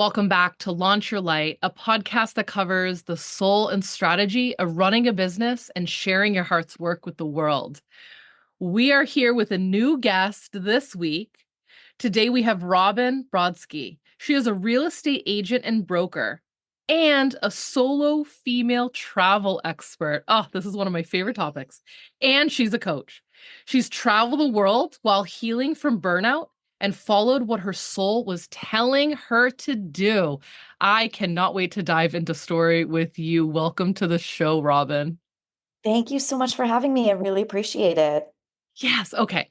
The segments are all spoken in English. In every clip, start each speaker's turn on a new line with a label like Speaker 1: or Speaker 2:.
Speaker 1: Welcome back to Launch Your Light, a podcast that covers the soul and strategy of running a business and sharing your heart's work with the world. We are here with a new guest this week. Today we have Robin Brodsky. She is a real estate agent and broker and a solo female travel expert. Oh, this is one of my favorite topics. And she's a coach. She's traveled the world while healing from burnout and followed what her soul was telling her to do. I cannot wait to dive into story with you. Welcome to the show, Robin.
Speaker 2: Thank you so much for having me. I really appreciate it.
Speaker 1: Yes. Okay.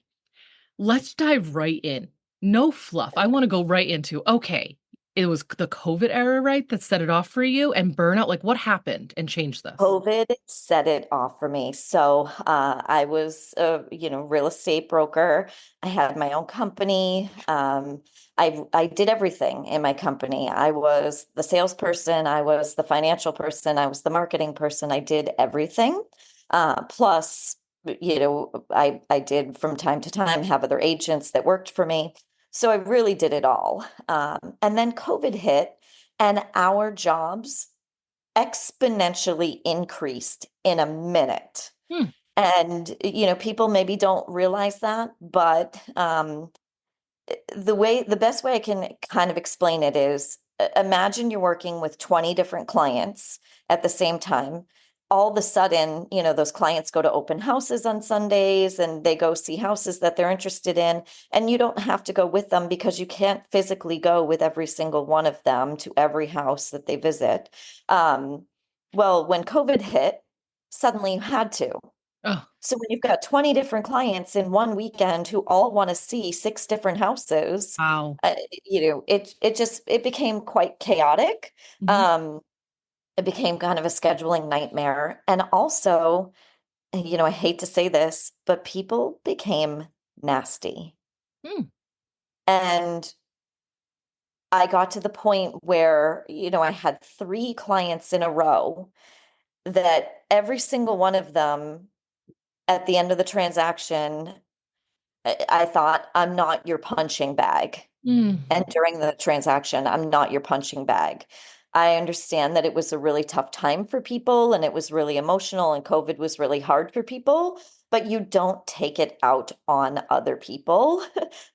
Speaker 1: Let's dive right in. No fluff. I want to go right into, okay, it was the COVID era, right? That set it off for you and burnout. Like what happened and changed this?
Speaker 2: COVID set it off for me. So I was a real estate broker. I had my own company. I did everything in my company. I was the salesperson. I was the financial person. I was the marketing person. I did everything. Plus, I did from time to time have other agents that worked for me. So I really did it all. And then COVID hit, and our jobs exponentially increased in a minute.
Speaker 1: Hmm.
Speaker 2: And, people maybe don't realize that, but the best way I can kind of explain it is imagine you're working with 20 different clients at the same time. All of a sudden, those clients go to open houses on Sundays and they go see houses that they're interested in. And you don't have to go with them because you can't physically go with every single one of them to every house that they visit. Well, when COVID hit, suddenly you had to.
Speaker 1: Oh,
Speaker 2: So when you've got 20 different clients in one weekend who all want to see six different houses,
Speaker 1: wow.
Speaker 2: it became quite chaotic.
Speaker 1: Mhm.
Speaker 2: Um, it became kind of a scheduling nightmare. And also, I hate to say this, but people became nasty.
Speaker 1: Hmm.
Speaker 2: And I got to the point where, I had three clients in a row that every single one of them at the end of the transaction, I thought, I'm not your punching bag.
Speaker 1: Hmm.
Speaker 2: And during the transaction, I'm not your punching bag. I understand that it was a really tough time for people and it was really emotional and COVID was really hard for people, but you don't take it out on other people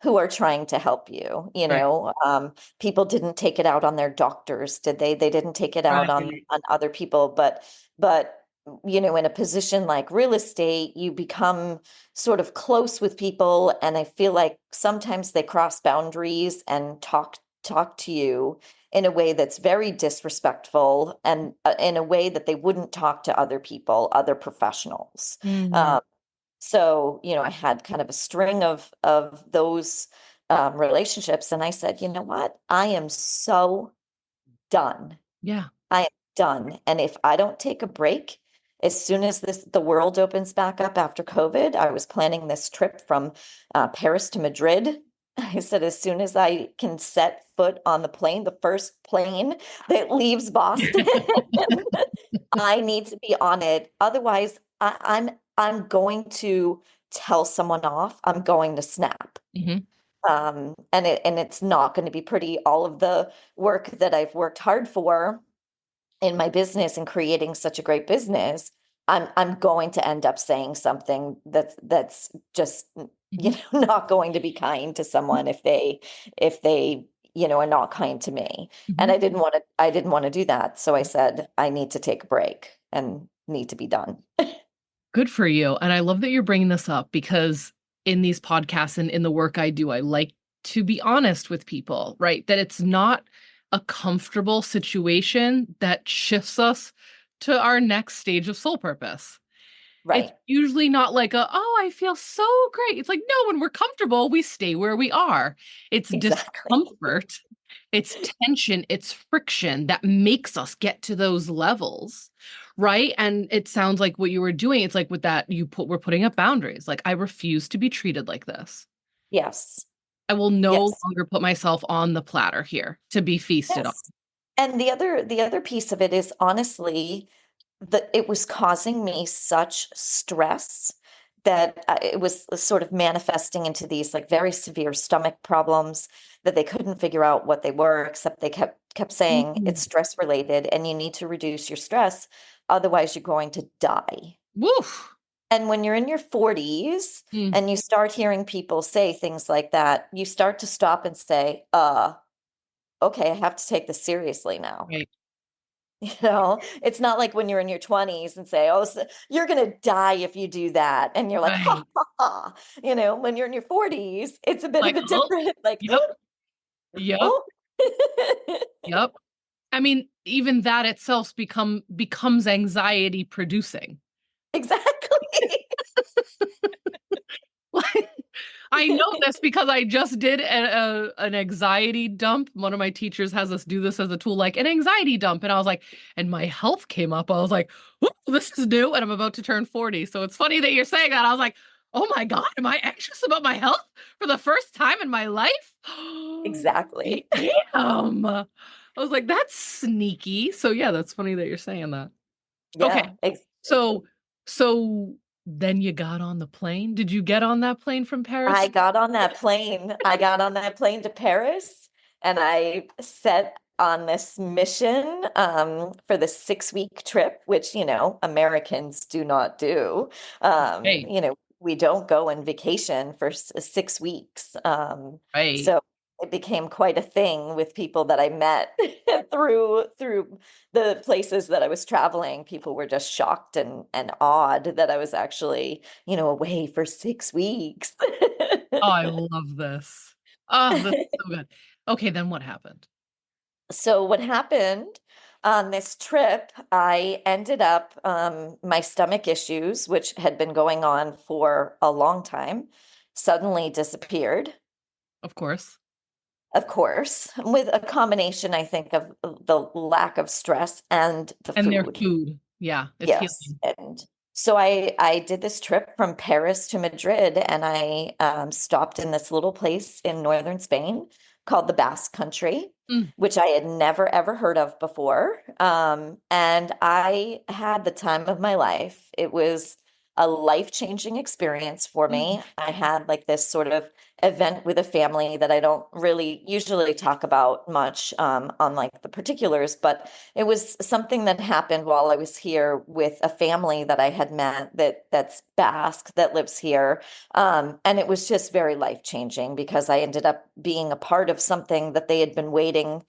Speaker 2: who are trying to help you.
Speaker 1: Right.
Speaker 2: People didn't take it out on their doctors, did they? They didn't take it out
Speaker 1: Right.
Speaker 2: on other people, but in a position like real estate, you become sort of close with people, and I feel like sometimes they cross boundaries and talk to you in a way that's very disrespectful and in a way that they wouldn't talk to other people, other professionals.
Speaker 1: Hmm.
Speaker 2: So, I had kind of a string of those relationships, and I said, you know what? I am so done.
Speaker 1: Yeah.
Speaker 2: I am done. And if I don't take a break, as soon as the world opens back up after COVID, I was planning this trip from Paris to Madrid. I said, as soon as I can set foot on the plane, the first plane that leaves Boston, I need to be on it. Otherwise, I'm going to tell someone off. I'm going to snap.
Speaker 1: Hmm.
Speaker 2: And it's not going to be pretty. All of the work that I've worked hard for in my business and creating such a great business, I'm going to end up saying something that's just
Speaker 1: Hmm.
Speaker 2: not going to be kind to someone if they are not kind to me. And
Speaker 1: Hmm.
Speaker 2: I didn't want to do that. So I said I need to take a break and need to be done.
Speaker 1: Good for you. And I love that you're bringing this up because in these podcasts and in the work I do, I like to be honest with people, right? That it's not a comfortable situation that shifts us to our next stage of soul purpose. It's
Speaker 2: Right.
Speaker 1: usually not like oh, I feel so great. It's like, no, when we're comfortable, we stay where we are. It's
Speaker 2: Exactly.
Speaker 1: discomfort, it's tension, it's friction that makes us get to those levels. Right. And it sounds like what you were doing, it's like with that, we're putting up boundaries. Like, I refuse to be treated like this.
Speaker 2: Yes.
Speaker 1: I will no
Speaker 2: Yes.
Speaker 1: longer put myself on the platter here to be feasted on.
Speaker 2: Yes. And the other piece of it is honestly that it was causing me such stress that it was sort of manifesting into these like very severe stomach problems that they couldn't figure out what they were, except they kept saying
Speaker 1: Mm.
Speaker 2: it's stress related and you need to reduce your stress, otherwise you're going to die.
Speaker 1: Woof.
Speaker 2: And when you're in your 40s
Speaker 1: Mm.
Speaker 2: and you start hearing people say things like that, you start to stop and say, okay, I have to take this seriously now.
Speaker 1: Right.
Speaker 2: It's not like when you're in your 20s and say, oh, you're going to die if you do that. And you're like, ha,
Speaker 1: Right.
Speaker 2: ha, ha. When you're in your 40s, it's a bit of
Speaker 1: Like,
Speaker 2: a
Speaker 1: oh,
Speaker 2: different, like,
Speaker 1: yep, yep,
Speaker 2: oh,
Speaker 1: yep. I mean, even that itself becomes anxiety producing.
Speaker 2: exactly.
Speaker 1: I know this because I just did an anxiety dump. One of my teachers has us do this as a tool, like an anxiety dump. And I was like, and my health came up. I was like, "Ooh, this is new. And I'm about to turn 40. So it's funny that you're saying that. I was like, oh my God, am I anxious about my health for the first time in my life?
Speaker 2: Exactly.
Speaker 1: Damn. I was like, that's sneaky. So yeah, that's funny that you're saying that. Okay.
Speaker 2: Yeah, exactly.
Speaker 1: So, so then you got on the plane. Did you get on that plane from
Speaker 2: I
Speaker 1: Paris?
Speaker 2: got on that plane. I got on that plane to Paris and I set on this mission for the 6 week trip, which, Americans do not do.
Speaker 1: Right,
Speaker 2: We don't go on vacation for 6 weeks.
Speaker 1: right.
Speaker 2: So it became quite a thing with people that I met through the places that I was traveling. People were just shocked and awed that I was actually away for 6 weeks.
Speaker 1: Oh, I love this. Oh, that's so good. Okay, then what happened?
Speaker 2: So what happened on this trip, I ended up, my stomach issues, which had been going on for a long time, suddenly disappeared.
Speaker 1: Of course.
Speaker 2: Of course, with a combination, I think, of the lack of stress and the
Speaker 1: And their
Speaker 2: food.
Speaker 1: food. Yeah, it's
Speaker 2: Yes.
Speaker 1: healing.
Speaker 2: And so I did this trip from Paris to Madrid and I stopped in this little place in northern Spain called the Basque Country,
Speaker 1: Mm,
Speaker 2: which I had never ever heard of before. And I had the time of my life. It was a life-changing experience for
Speaker 1: mm,
Speaker 2: me. I had like this sort of event with a family that I don't really usually talk about much on like the particulars, but it was something that happened while I was here with a family that I had met that's Basque that lives here. And it was just very life-changing because I ended up being a part of something that they had been waiting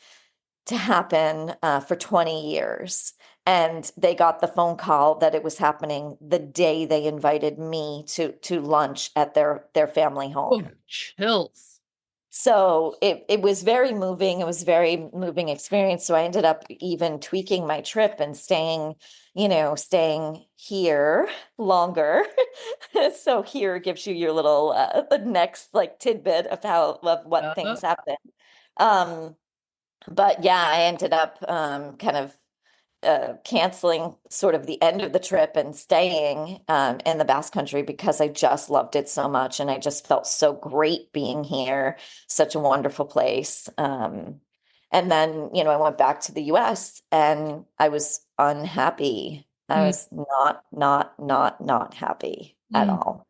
Speaker 2: to happen for 20 years. And they got the phone call that it was happening the day they invited me to lunch at their family
Speaker 1: oh,
Speaker 2: home.
Speaker 1: chills.
Speaker 2: So it was very moving. It was a very moving experience. So I ended up even tweaking my trip and staying here longer. So here gives you your little the next like tidbit of what
Speaker 1: Uh,
Speaker 2: things happen. Um, but yeah, I ended up kind of canceling sort of the end of the trip and staying in the Basque Country because I just loved it so much and I just felt so great being here, such a wonderful place. And then, I went back to the US and I was unhappy. I
Speaker 1: mm,
Speaker 2: was not happy at
Speaker 1: mm,
Speaker 2: all.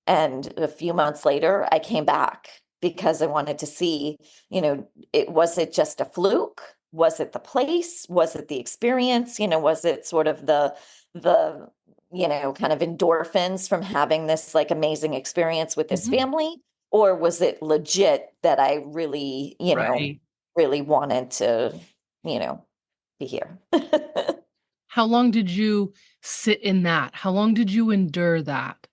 Speaker 2: And a few months later, I came back because I wanted to see, was it just a fluke? Was it the place? Was it the experience? Was it sort of the, kind of endorphins from having this like amazing experience with this
Speaker 1: mhm.
Speaker 2: family? Or was it legit that I really,
Speaker 1: Right.
Speaker 2: really wanted to, be here?
Speaker 1: How long did you sit in that? How long did you endure that?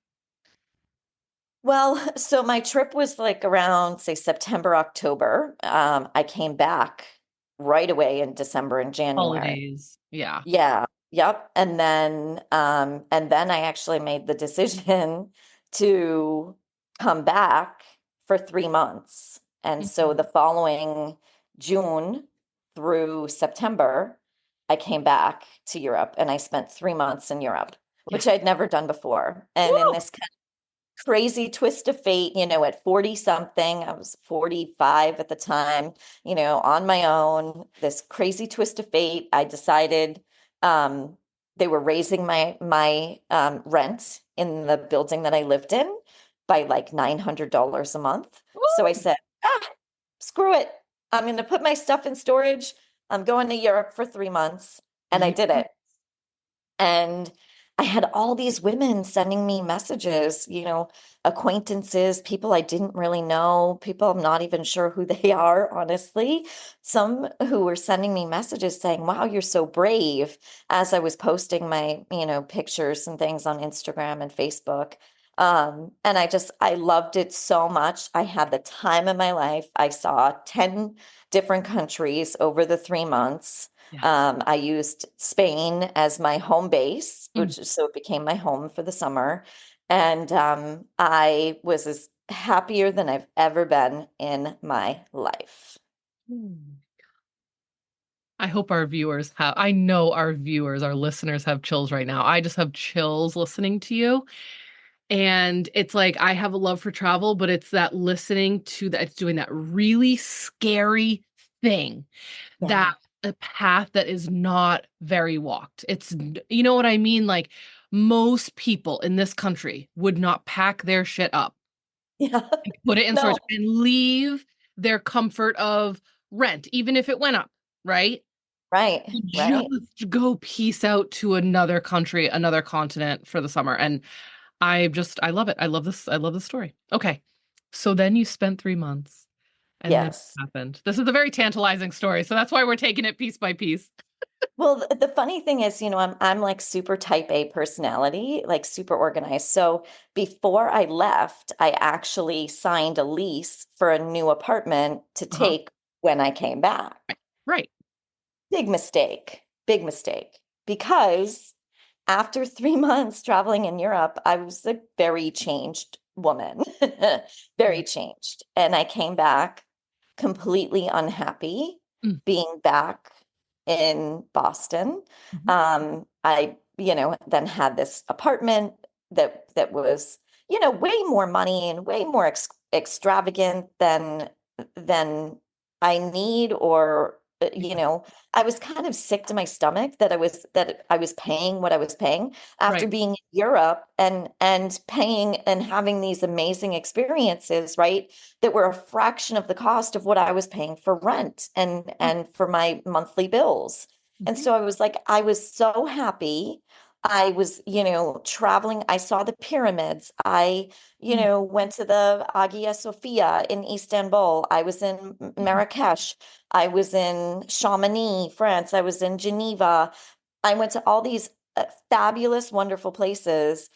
Speaker 2: Well, so my trip was like around, say, September, October. I came back right away in December and January.
Speaker 1: Holidays. Yeah.
Speaker 2: Yeah, yep. And then I actually made the decision to come back for 3 months. And so
Speaker 1: Mhm.
Speaker 2: the following June through September, I came back to Europe and I spent 3 months in Europe,
Speaker 1: Yeah.
Speaker 2: which I'd never done before. And in
Speaker 1: Woo!
Speaker 2: this crazy twist of fate, at 40 something, I was 45 at the time, on my own, this crazy twist of fate, I decided, um, they were raising my rent in the building that I lived in by like $900 a month. So I
Speaker 1: Woo!
Speaker 2: said, screw it. I'm going to put my stuff in storage. I'm going to Europe for 3 months. And I
Speaker 1: Yeah.
Speaker 2: did it. And I had all these women sending me messages, acquaintances, people I didn't really know, people I'm not even sure who they are, honestly. Some who were sending me messages saying, wow, you're so brave, as I was posting my, pictures and things on Instagram and Facebook. And I loved it so much. I had the time of my life. I saw 10 different countries over the 3 months.
Speaker 1: Yes.
Speaker 2: I used Spain as my home base,
Speaker 1: Mm.
Speaker 2: so it became my home for the summer. And I was as happier than I've ever been in my life.
Speaker 1: Mm. I hope our viewers have, I know our viewers, our listeners have chills right now. I just have chills listening to you. And it's like I have a love for travel, but it's that listening to that, it's doing that really scary thing, that
Speaker 2: Yeah.
Speaker 1: a path that is not very walked. You know what I mean? Like most people in this country would not pack their shit up,
Speaker 2: Yeah.
Speaker 1: put it in storage,
Speaker 2: No.
Speaker 1: and leave their comfort of rent, even if it went up, right?
Speaker 2: Right. Right.
Speaker 1: Just go peace out to another country, another continent for the summer. And I love it. I love this. I love this story. Okay. So then you spent 3 months and then
Speaker 2: Yes.
Speaker 1: what happened? This is a very tantalizing story. So that's why we're taking it piece by piece.
Speaker 2: Well, the funny thing is, I'm like super type A personality, like super organized. So before I left, I actually signed a lease for a new apartment to
Speaker 1: Uh-huh.
Speaker 2: take when I came back.
Speaker 1: Right.
Speaker 2: Big mistake, big mistake. Because after 3 months traveling in Europe, I was a very changed woman, very
Speaker 1: Mm,
Speaker 2: changed. And I came back completely unhappy
Speaker 1: mm,
Speaker 2: being back in Boston.
Speaker 1: mhm.
Speaker 2: I, then had this apartment that was, way more money and way more extravagant than I need or
Speaker 1: Yeah.
Speaker 2: I was kind of sick to my stomach that I was paying what I was paying after
Speaker 1: Right.
Speaker 2: being in Europe and paying and having these amazing experiences, right? That were a fraction of the cost of what I was paying for rent
Speaker 1: Mm,
Speaker 2: and for my monthly bills. And
Speaker 1: mhm,
Speaker 2: so I was like, I was so happy. I was, traveling. I saw the pyramids. I,
Speaker 1: mm,
Speaker 2: went to the Hagia Sophia in Istanbul. I was in
Speaker 1: mhm.
Speaker 2: Marrakesh. I was in Chamonix, France. I was in Geneva. I went to all these fabulous, wonderful places,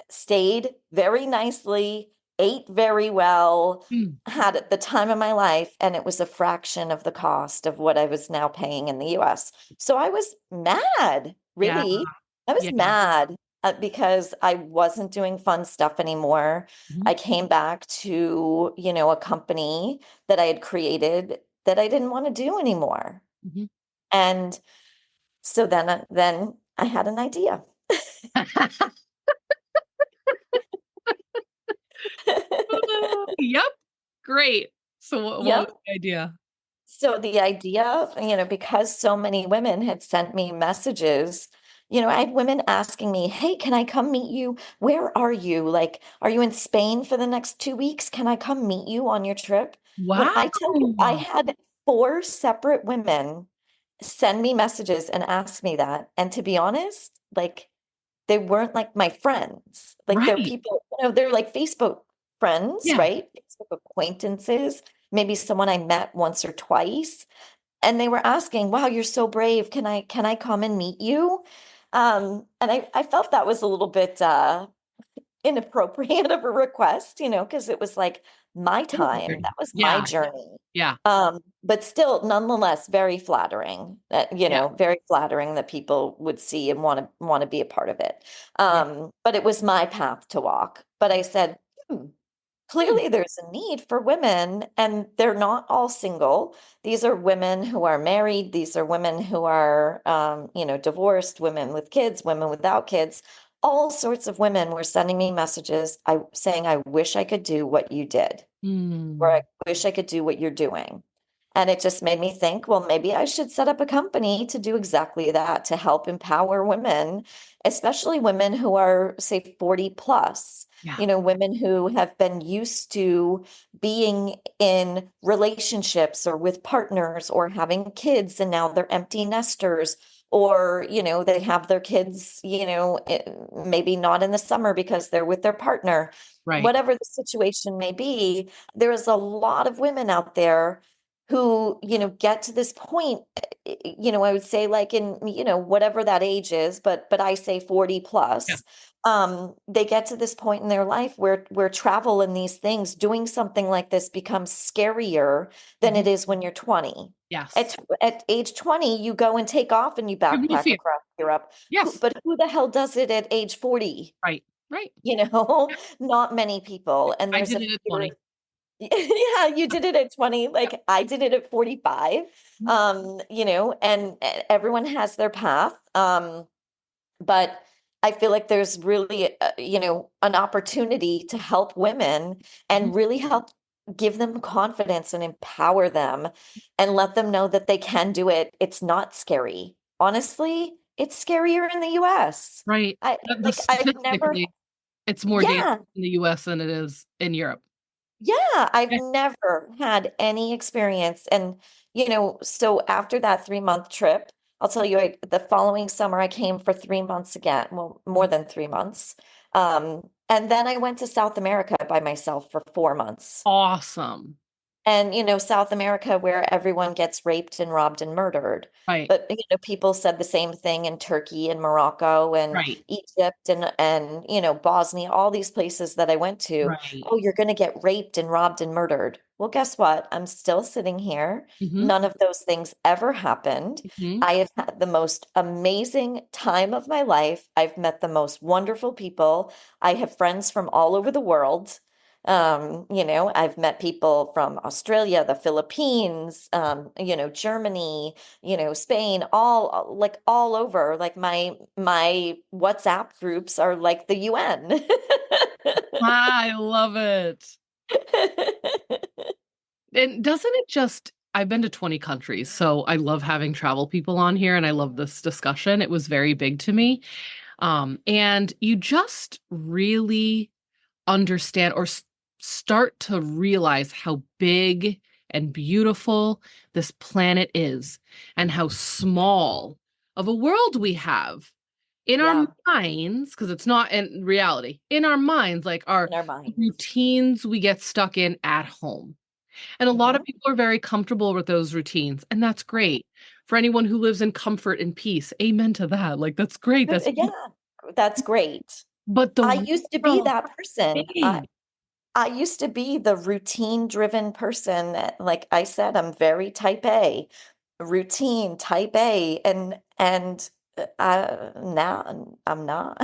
Speaker 2: stayed very nicely, ate very well,
Speaker 1: Mm.
Speaker 2: had the time of my life, and it was a fraction of the cost of what I was now paying in the US. So I was mad,
Speaker 1: Yeah.
Speaker 2: really. I was
Speaker 1: Yeah.
Speaker 2: mad because I wasn't doing fun stuff anymore.
Speaker 1: Mhm,
Speaker 2: I came back to, a company that I had created that I didn't want to do anymore.
Speaker 1: mhm.
Speaker 2: And so then I had an idea.
Speaker 1: Yep. Great. So what was
Speaker 2: Yep.
Speaker 1: the idea?
Speaker 2: So the idea, because so many women had sent me messages, I had women asking me, "Hey, can I come meet you? Where are you? Like, are you in Spain for the next 2 weeks? Can I come meet you on your trip?" When
Speaker 1: Wow.
Speaker 2: I tell you, I had four separate women send me messages and ask me that. And to be honest, like they weren't like my friends. Like they're
Speaker 1: Right.
Speaker 2: people, they're like Facebook friends,
Speaker 1: Yeah.
Speaker 2: right? Facebook acquaintances, maybe someone I met once or twice. And they were asking, wow, you're so brave. Can I come and meet you? And I felt that was a little bit inappropriate of a request, because it was like my time. That was my
Speaker 1: Yeah.
Speaker 2: journey.
Speaker 1: Yeah.
Speaker 2: But still, nonetheless, very flattering,
Speaker 1: Yeah.
Speaker 2: very flattering that people would see and want to be a part of it.
Speaker 1: Yeah.
Speaker 2: But it was my path to walk. But I said,
Speaker 1: Hmm.
Speaker 2: clearly there's a need for women, and they're not all single. These are women who are married. These are women who are, divorced, women with kids, women without kids. All sorts of women were sending me messages saying, I wish I could do what you did, or I
Speaker 1: Hmm.
Speaker 2: wish I could do what you're doing. And it just made me think, well, maybe I should set up a company to do exactly that, to help empower women, especially women who are, say, 40 plus,
Speaker 1: Yeah.
Speaker 2: women who have been used to being in relationships or with partners or having kids, and now they're empty nesters. Or, they have their kids, maybe not in the summer because they're with their partner.
Speaker 1: Right.
Speaker 2: Whatever the situation may be, there is a lot of women out there who, get to this point, I would say like in, whatever that age is, but I say 40
Speaker 1: Yeah.
Speaker 2: plus, they get to this point in their life where travel and these things, doing something like this becomes scarier than
Speaker 1: Mhm.
Speaker 2: it is when you're 20.
Speaker 1: Yes.
Speaker 2: At age 20, you go and take off and you
Speaker 1: You have no
Speaker 2: backpack
Speaker 1: fear.
Speaker 2: across Europe.
Speaker 1: Yes.
Speaker 2: But who the hell does it at age 40?
Speaker 1: Right. Right. Yeah.
Speaker 2: Not many people. And
Speaker 1: I
Speaker 2: there's
Speaker 1: did
Speaker 2: a
Speaker 1: it at
Speaker 2: fear.
Speaker 1: 20.
Speaker 2: Yeah, you did it at 20.
Speaker 1: Yep.
Speaker 2: Like I did it at 45.
Speaker 1: Mhm.
Speaker 2: And everyone has their path. But I feel like there's really, an opportunity to help women
Speaker 1: Mhm.
Speaker 2: and really help give them confidence and empower them and let them know that they can do it. It's not scary. Honestly, it's scarier in the US.
Speaker 1: Right.
Speaker 2: I I've never,
Speaker 1: Statistically, it's more dangerous
Speaker 2: yeah.
Speaker 1: in the US than it is in Europe.
Speaker 2: Yeah, I've
Speaker 1: Yeah.
Speaker 2: never had any experience. And, so after that 3-month trip, I'll tell you, the following summer, I came for 3 months again. Well, more than 3 months. And then I went to South America by myself for 4 months.
Speaker 1: Awesome.
Speaker 2: And, South America, where everyone gets raped and robbed and murdered.
Speaker 1: Right.
Speaker 2: But, people said the same thing in Turkey and Morocco and
Speaker 1: Right.
Speaker 2: Egypt and, Bosnia, all these places that I went to.
Speaker 1: Right.
Speaker 2: Oh, you're going to get raped and robbed and murdered. Well, guess what? I'm still sitting here.
Speaker 1: Hmm.
Speaker 2: None of those things ever happened.
Speaker 1: Hmm.
Speaker 2: I have had the most amazing time of my life. I've met the most wonderful people. I have friends from all over the world. I've met people from Australia, the Philippines, Germany, Spain, all over. Like my WhatsApp groups are like the UN.
Speaker 1: I love it. And doesn't it just, I've been to 20 countries, so I love having travel people on here and I love this discussion. It was very big to me. And you just really understand or start to realize how big and beautiful this planet is and how small of a world we have in our
Speaker 2: Yeah,
Speaker 1: minds, because it's not in reality, in our minds, like our
Speaker 2: in our minds.
Speaker 1: routines we get stuck in at home. And a lot of
Speaker 2: Mhm.
Speaker 1: people are very comfortable with those routines, and that's great. For anyone who lives in comfort and peace, amen to that. Like, that's great. That's
Speaker 2: Yeah, that's great.
Speaker 1: but the
Speaker 2: I used to be
Speaker 1: world
Speaker 2: that person. I
Speaker 1: big.
Speaker 2: I used to be the routine driven person. Like I said, I'm very type A, routine type A, and now I'm not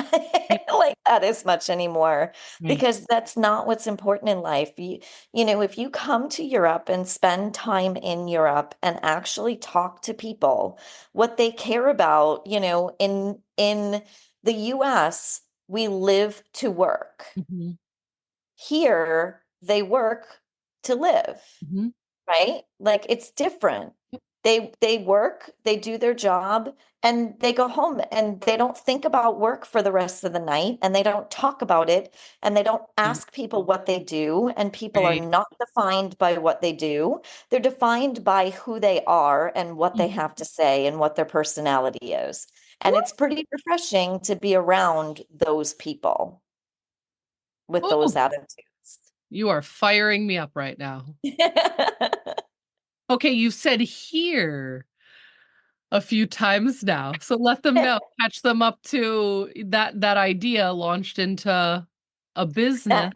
Speaker 1: Yeah,
Speaker 2: like that as much anymore
Speaker 1: right.
Speaker 2: because that's not what's important in life. If you come to Europe and spend time in Europe and actually talk to people, what they care about, in the US, we live to work.
Speaker 1: Hmm.
Speaker 2: Here, they work to live,
Speaker 1: Hmm.
Speaker 2: right? Like it's different. They work, they do their job, and they go home and they don't think about work for the rest of the night and they don't talk about it and they don't ask people what they do and people are
Speaker 1: Right.
Speaker 2: not defined by what they do. They're defined by who they are and what they have to say and what their personality is. And it's pretty refreshing to be around those people with those
Speaker 1: Oh,
Speaker 2: attitudes.
Speaker 1: you are firing me up right now. Okay, you've said here a few times now. So let them know, catch them up to that idea launched into a business.
Speaker 2: That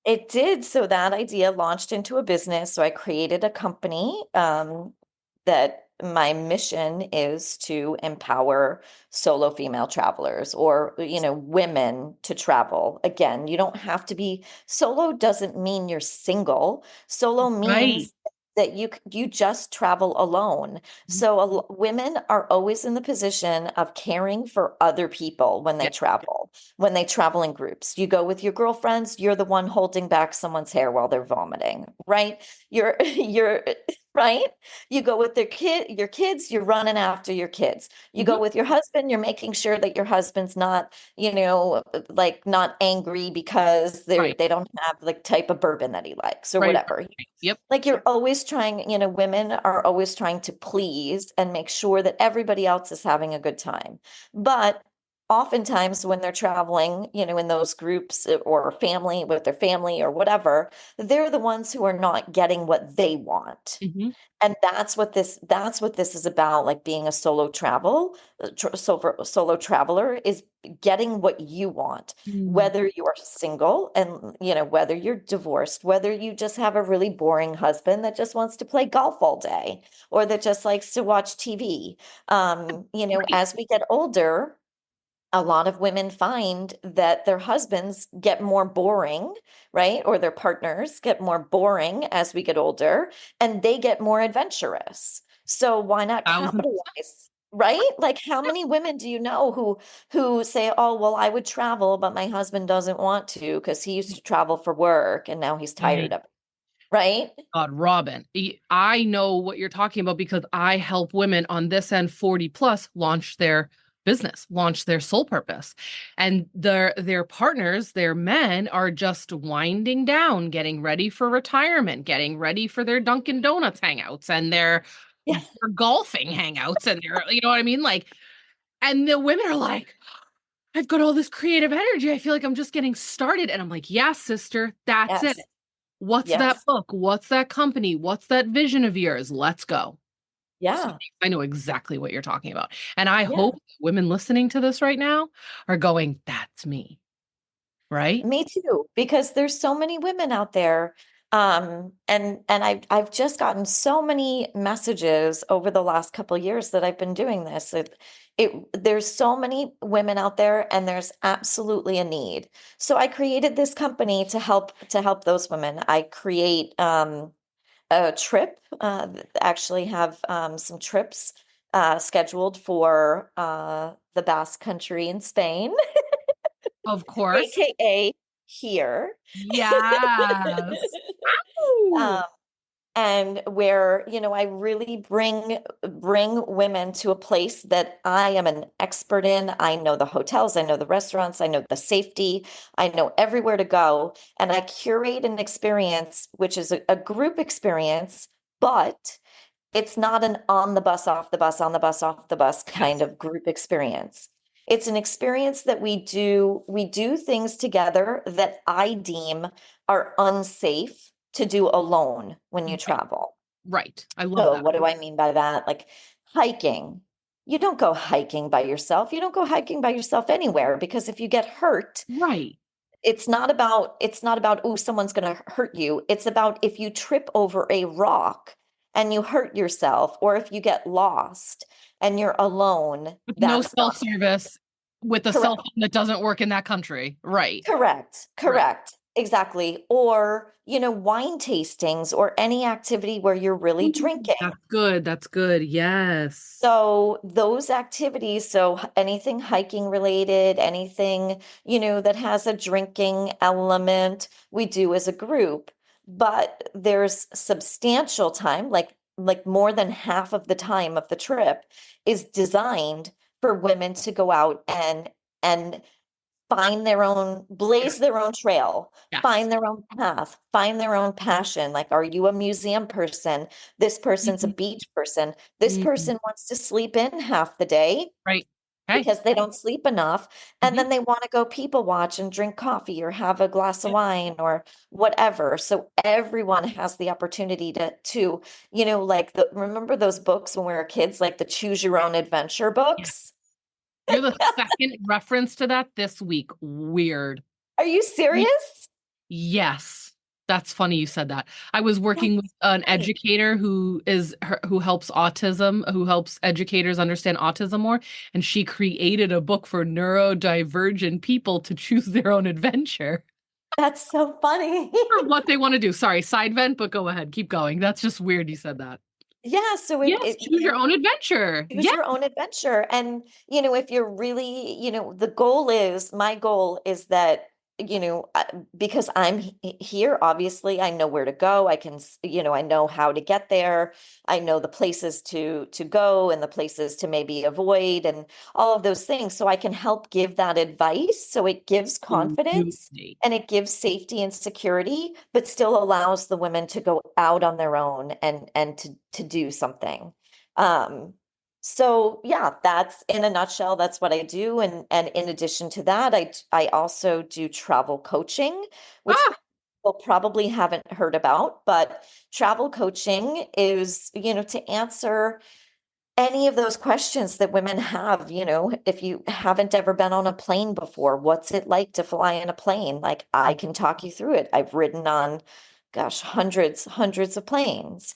Speaker 2: it did. So that idea launched into a business. So I created a company that my mission is to empower solo female travelers or, women to travel. Again, you don't have to be solo doesn't mean you're single. Solo
Speaker 1: Right.
Speaker 2: means that you just travel alone. So women are always in the position of caring for other people
Speaker 1: Yeah.
Speaker 2: when they travel in groups. You go with your girlfriends, you're the one holding back someone's hair while they're vomiting, right? You're right? You go with your kids, you're running after your kids. You
Speaker 1: Hmm.
Speaker 2: go with your husband, you're making sure that your husband's not, like not angry because
Speaker 1: Right.
Speaker 2: they don't have like type of bourbon that he likes or
Speaker 1: Right.
Speaker 2: whatever.
Speaker 1: Right. Yep.
Speaker 2: Like you're always trying, women are always trying to please and make sure that everybody else is having a good time. But oftentimes when they're traveling, in those groups or family with their family or whatever, they're the ones who are not getting what they want.
Speaker 1: Hmm.
Speaker 2: And that's what this is about, like being a solo traveler is getting what you want,
Speaker 1: Mm.
Speaker 2: whether you are single and whether you're divorced, whether you just have a really boring husband that just wants to play golf all day or that just likes to watch TV.
Speaker 1: Right.
Speaker 2: As we get older, a lot of women find that their husbands get more boring, right? Or their partners get more boring as we get older, and they get more adventurous. So why not
Speaker 1: 1,000%.
Speaker 2: capitalize? Right? Like how many women do you know who say, "Oh, well, I would travel, but my husband doesn't want to because he used to travel for work and now he's tired of it." Right?
Speaker 1: God, Robin, I know what you're talking about because I help women on this end 40 plus launch their business, launch their soul purpose. And their partners, their men are just winding down, getting ready for retirement, getting ready for their Dunkin' Donuts hangouts and
Speaker 2: Yeah.
Speaker 1: their golfing hangouts and their, you know what I mean? Like, and the women are like, I've got all this creative energy. I feel like I'm just getting started. And I'm like, yeah, sister, that's it.
Speaker 2: Yes.
Speaker 1: What's that
Speaker 2: Yes.
Speaker 1: book? What's that company? What's that vision of yours? Let's go. So
Speaker 2: Yeah.
Speaker 1: I know exactly what you're talking about. And I
Speaker 2: Yeah.
Speaker 1: hope women listening to this right now are going, that's me. Right?
Speaker 2: Me too, because there's so many women out there. And I've just gotten so many messages over the last couple years that I've been doing this. There's so many women out there and there's absolutely a need. So I created this company to help those women. I create a trip, actually have some trips scheduled for the Basque Country in Spain.
Speaker 1: Of course.
Speaker 2: AKA here.
Speaker 1: Yes.
Speaker 2: Um,
Speaker 1: Ooh.
Speaker 2: and where, I really bring women to a place that I am an expert in. I know the hotels, I know the restaurants, I know the safety, I know everywhere to go. And I curate an experience, which is a group experience, but it's not an on the bus, off the bus, on the bus, off the bus kind
Speaker 1: Yes.
Speaker 2: of group experience. It's an experience that we do things together that I deem are unsafe to do alone when you
Speaker 1: Right.
Speaker 2: travel.
Speaker 1: Right. I love
Speaker 2: So
Speaker 1: that.
Speaker 2: what do I mean by that? Like hiking. You don't go hiking by yourself. You don't go hiking by yourself anywhere because if you get hurt,
Speaker 1: Right.
Speaker 2: it's not about oh someone's going to hurt you. It's about if you trip over a rock and you hurt yourself or if you get lost and you're alone,
Speaker 1: With no
Speaker 2: that's
Speaker 1: self
Speaker 2: not
Speaker 1: service, with a cell
Speaker 2: correct.
Speaker 1: phone that doesn't work in that country. Right.
Speaker 2: Correct.
Speaker 1: Right.
Speaker 2: Correct. Exactly. Or, wine tastings or any activity where you're really
Speaker 1: Ooh,
Speaker 2: drinking.
Speaker 1: that's good. That's good. Yes.
Speaker 2: So those activities, so anything hiking related, anything, that has a drinking element, we do as a group. But there's substantial time, like more than half of the time of the trip is designed for women to go out and blaze their own trail,
Speaker 1: Yes.
Speaker 2: find their own path, find their own passion. Like, are you a museum person? This person's a
Speaker 1: Mhm.
Speaker 2: beach person. This
Speaker 1: Mhm.
Speaker 2: person wants to sleep in half the day
Speaker 1: Right. Okay.
Speaker 2: because they don't sleep enough. And
Speaker 1: Mhm.
Speaker 2: then they want to go people watch and drink coffee or have a glass of wine or whatever. So everyone has the opportunity to, like remember those books when we were kids, like the choose your own adventure
Speaker 1: Yeah.
Speaker 2: books?
Speaker 1: You're the second reference to that this week. Weird.
Speaker 2: Are you
Speaker 1: Ye-
Speaker 2: serious?
Speaker 1: Yes. That's funny you said that. I was working with
Speaker 2: That's
Speaker 1: an
Speaker 2: funny.
Speaker 1: educator who helps who helps educators understand autism more, and she created a book for neurodivergent people to choose their own adventure
Speaker 2: That's so funny.
Speaker 1: for what they want to do. Sorry, side vent, but go ahead, keep going. That's just weird you said that.
Speaker 2: Yeah, so it,
Speaker 1: Yes,
Speaker 2: it
Speaker 1: choose your own adventure.
Speaker 2: choose
Speaker 1: Yeah.
Speaker 2: your own adventure. And, if you're really, the goal is, my goal is that because I'm here, obviously, I know where to go. I know how to get there. I know the places to go and the places to maybe avoid and all of those things. So I can help give that advice. So it gives confidence
Speaker 1: Absolutely.
Speaker 2: and it gives safety and security, but still allows the women to go out on their own and to do something. Um, so yeah, that's in a nutshell, that's what I do. And in addition to that, I also do travel coaching, which
Speaker 1: Ah,
Speaker 2: people probably haven't heard about, but travel coaching is, to answer any of those questions that women have. If you haven't ever been on a plane before, what's it like to fly in a plane? Like, I can talk you through it. I've ridden on, gosh, hundreds of planes,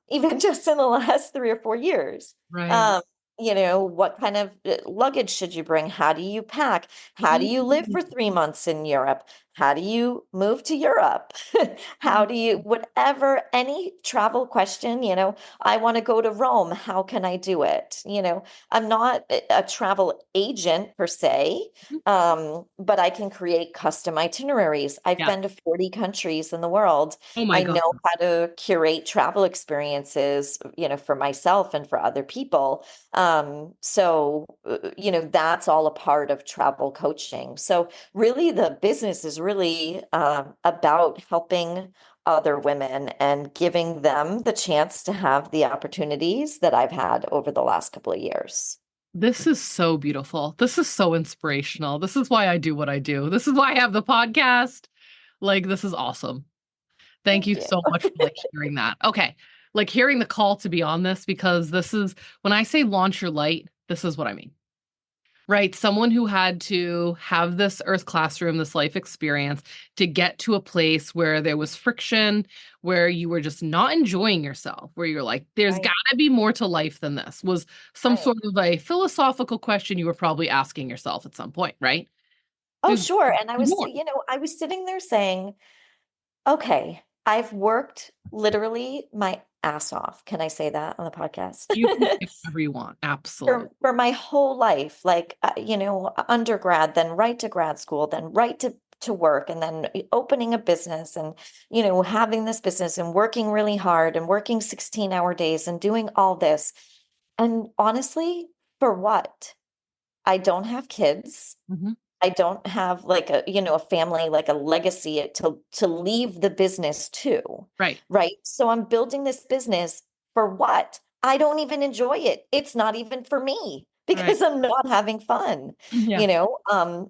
Speaker 2: even just in the last 3 or 4 years.
Speaker 1: right.
Speaker 2: Um, what kind of luggage should you bring? How do you pack? How do you live
Speaker 1: Mm.
Speaker 2: for 3 months in Europe? How do you move to Europe? Whatever, any travel question, I want to go to Rome. How can I do it? I'm not a travel agent per se, but I can create custom itineraries. I've
Speaker 1: Yeah.
Speaker 2: been to 40 countries in the world.
Speaker 1: Oh my
Speaker 2: I
Speaker 1: God.
Speaker 2: know how to curate travel experiences, for myself and for other people. That's all a part of travel coaching. So really, the business is really about helping other women and giving them the chance to have the opportunities that I've had over the last couple of years.
Speaker 1: This is so beautiful. This is so inspirational. This is why I do what I do. This is why I have the podcast. Like, this is awesome. Thank
Speaker 2: Thank
Speaker 1: you
Speaker 2: you.
Speaker 1: so much for like hearing that. Okay. Like hearing the call to be on this because this is when I say launch your light, this is what I mean. Right? Someone who had to have this earth classroom, this life experience to get to a place where there was friction, where you were just not enjoying yourself, where you're like, there's got
Speaker 2: Right,
Speaker 1: to be more to life than this, was some
Speaker 2: right.
Speaker 1: sort of a philosophical question you were probably asking yourself at some point, right?
Speaker 2: Oh,
Speaker 1: There's
Speaker 2: sure. And
Speaker 1: more.
Speaker 2: I was sitting there saying, okay, I've worked literally my ass off. Can I say that on the podcast?
Speaker 1: You can say whatever you want. Absolutely.
Speaker 2: For my whole life, like, undergrad, then right to grad school, then right to work, and then opening a business and, having this business and working really hard and working 16-hour days and doing all this. And honestly, for what? I don't have kids.
Speaker 1: Mhm.
Speaker 2: I don't have like a family, like a legacy to leave the business to,
Speaker 1: Right.
Speaker 2: right? So I'm building this business for what? I don't even enjoy it. It's not even for me
Speaker 1: Right.
Speaker 2: because I'm not having fun,
Speaker 1: Yeah.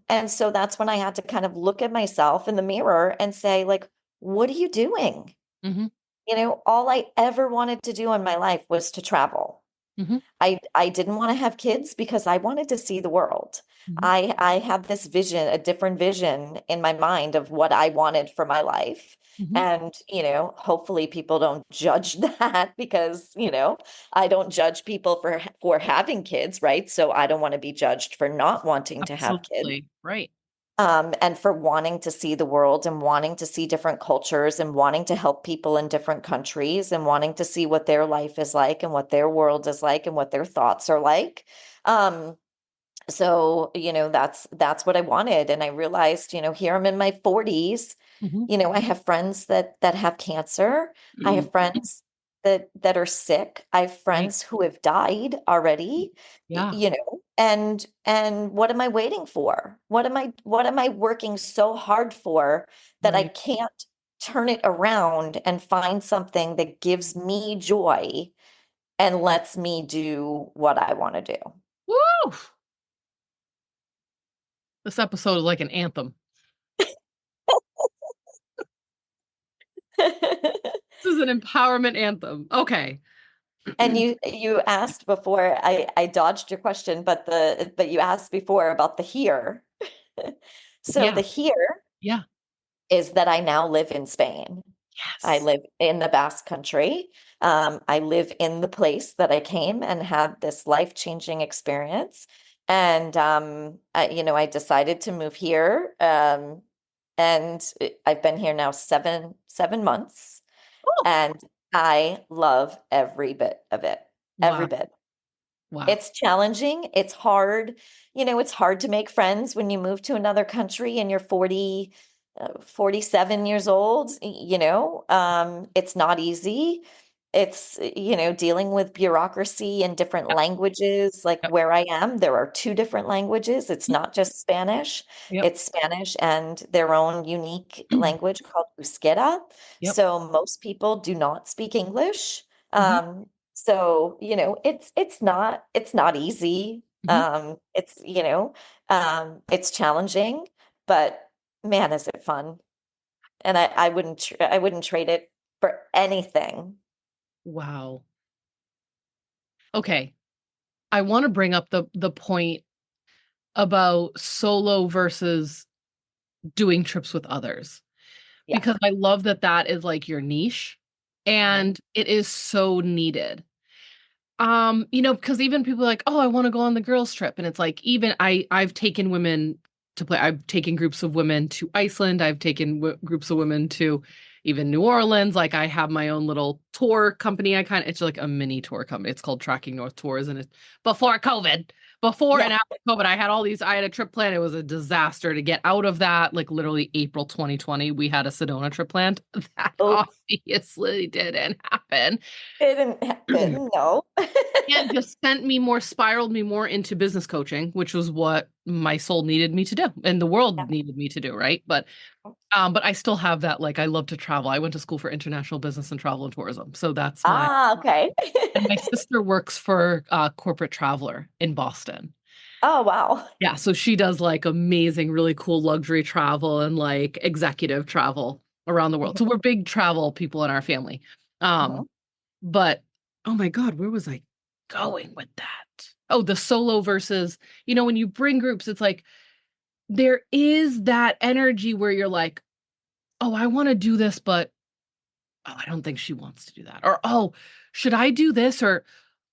Speaker 2: and so that's when I had to kind of look at myself in the mirror and say, like, what are you doing?
Speaker 1: Hmm.
Speaker 2: All I ever wanted to do in my life was to travel.
Speaker 1: Hmm.
Speaker 2: I didn't want to have kids because I wanted to see the world.
Speaker 1: Hmm.
Speaker 2: I have this vision, a different vision in my mind of what I wanted for my life.
Speaker 1: Hmm.
Speaker 2: And, hopefully people don't judge that because, I don't judge people for having kids, right? So I don't want to be judged for not wanting to have kids.
Speaker 1: Absolutely. Right.
Speaker 2: And for wanting to see the world and wanting to see different cultures and wanting to help people in different countries and wanting to see what their life is like and what their world is like and what their thoughts are like. Um, so, that's what I wanted. And I realized, here I'm in my 40s.
Speaker 1: Hmm.
Speaker 2: I have friends that have cancer. I have friends that are sick. I have
Speaker 1: Right.
Speaker 2: friends who have died already,
Speaker 1: Yeah.
Speaker 2: and what am I waiting for? What am I working so hard for that I
Speaker 1: Right.
Speaker 2: can't turn it around and find something that gives me joy and lets me do what I want to do?
Speaker 1: Woo! This episode is like an anthem. This is an empowerment anthem. Okay.
Speaker 2: And you asked before, I dodged your question, but you asked before about the here. So
Speaker 1: Yeah.
Speaker 2: the here
Speaker 1: Yeah.
Speaker 2: is that I now live in Spain. I
Speaker 1: Yes.
Speaker 2: live in the Basque Country. I live in the place that I came and had this life-changing experience. And I decided to move here. And I've been here now seven months.
Speaker 1: Oh,
Speaker 2: And I love every bit of it. Every
Speaker 1: wow.
Speaker 2: bit.
Speaker 1: Wow.
Speaker 2: It's challenging. It's hard. It's hard to make friends when you move to another country and you're 47 years old. It's not easy. It's, dealing with bureaucracy in different
Speaker 1: Yep.
Speaker 2: languages. Like
Speaker 1: Yep.
Speaker 2: where I am, there are two different languages. It's not just Spanish.
Speaker 1: Yep.
Speaker 2: It's Spanish and their own unique language called Euskera.
Speaker 1: Yep.
Speaker 2: So most people do not speak English.
Speaker 1: Hmm.
Speaker 2: So, it's not easy.
Speaker 1: Hmm.
Speaker 2: It's challenging, but man, is it fun. And I wouldn't trade it for anything.
Speaker 1: Wow. Okay. I want to bring up the point about solo versus doing trips with others
Speaker 2: Yeah.
Speaker 1: because I love that that is like your niche
Speaker 2: Mhm.
Speaker 1: and it is so needed. Because even people are like, oh, I want to go on the girls' trip. And it's like, even I've taken women to play, I've taken groups of women to Iceland, I've taken groups of women to even New Orleans. Like I have my own little tour company. It's like a mini tour company. It's called Tracking North Tours, and it's before COVID. Before
Speaker 2: Yeah.
Speaker 1: and after COVID, I had a trip planned. It was a disaster to get out of that. Like literally April 2020, we had a Sedona trip planned. That
Speaker 2: Oh,
Speaker 1: obviously didn't happen.
Speaker 2: didn't happen. No.
Speaker 1: And just spiraled me more into business coaching, which was what my soul needed me to do and the
Speaker 2: Yeah.
Speaker 1: world needed me to do, right? But I still have that, like I love to travel. I went to school for international business and travel and tourism. So that's my
Speaker 2: Okay.
Speaker 1: and my sister works for Corporate Traveler in Boston.
Speaker 2: Oh, wow.
Speaker 1: Yeah, so she does like amazing, really cool luxury travel and like executive travel around the world. So we're big travel people in our family.
Speaker 2: Mhm.
Speaker 1: Um, But oh my God, where was I going with that? Oh, the solo versus, when you bring groups, it's like there is that energy where you're like, oh, I want to do this, but oh, I don't think she wants to do that. Or, oh, should I do this? Or,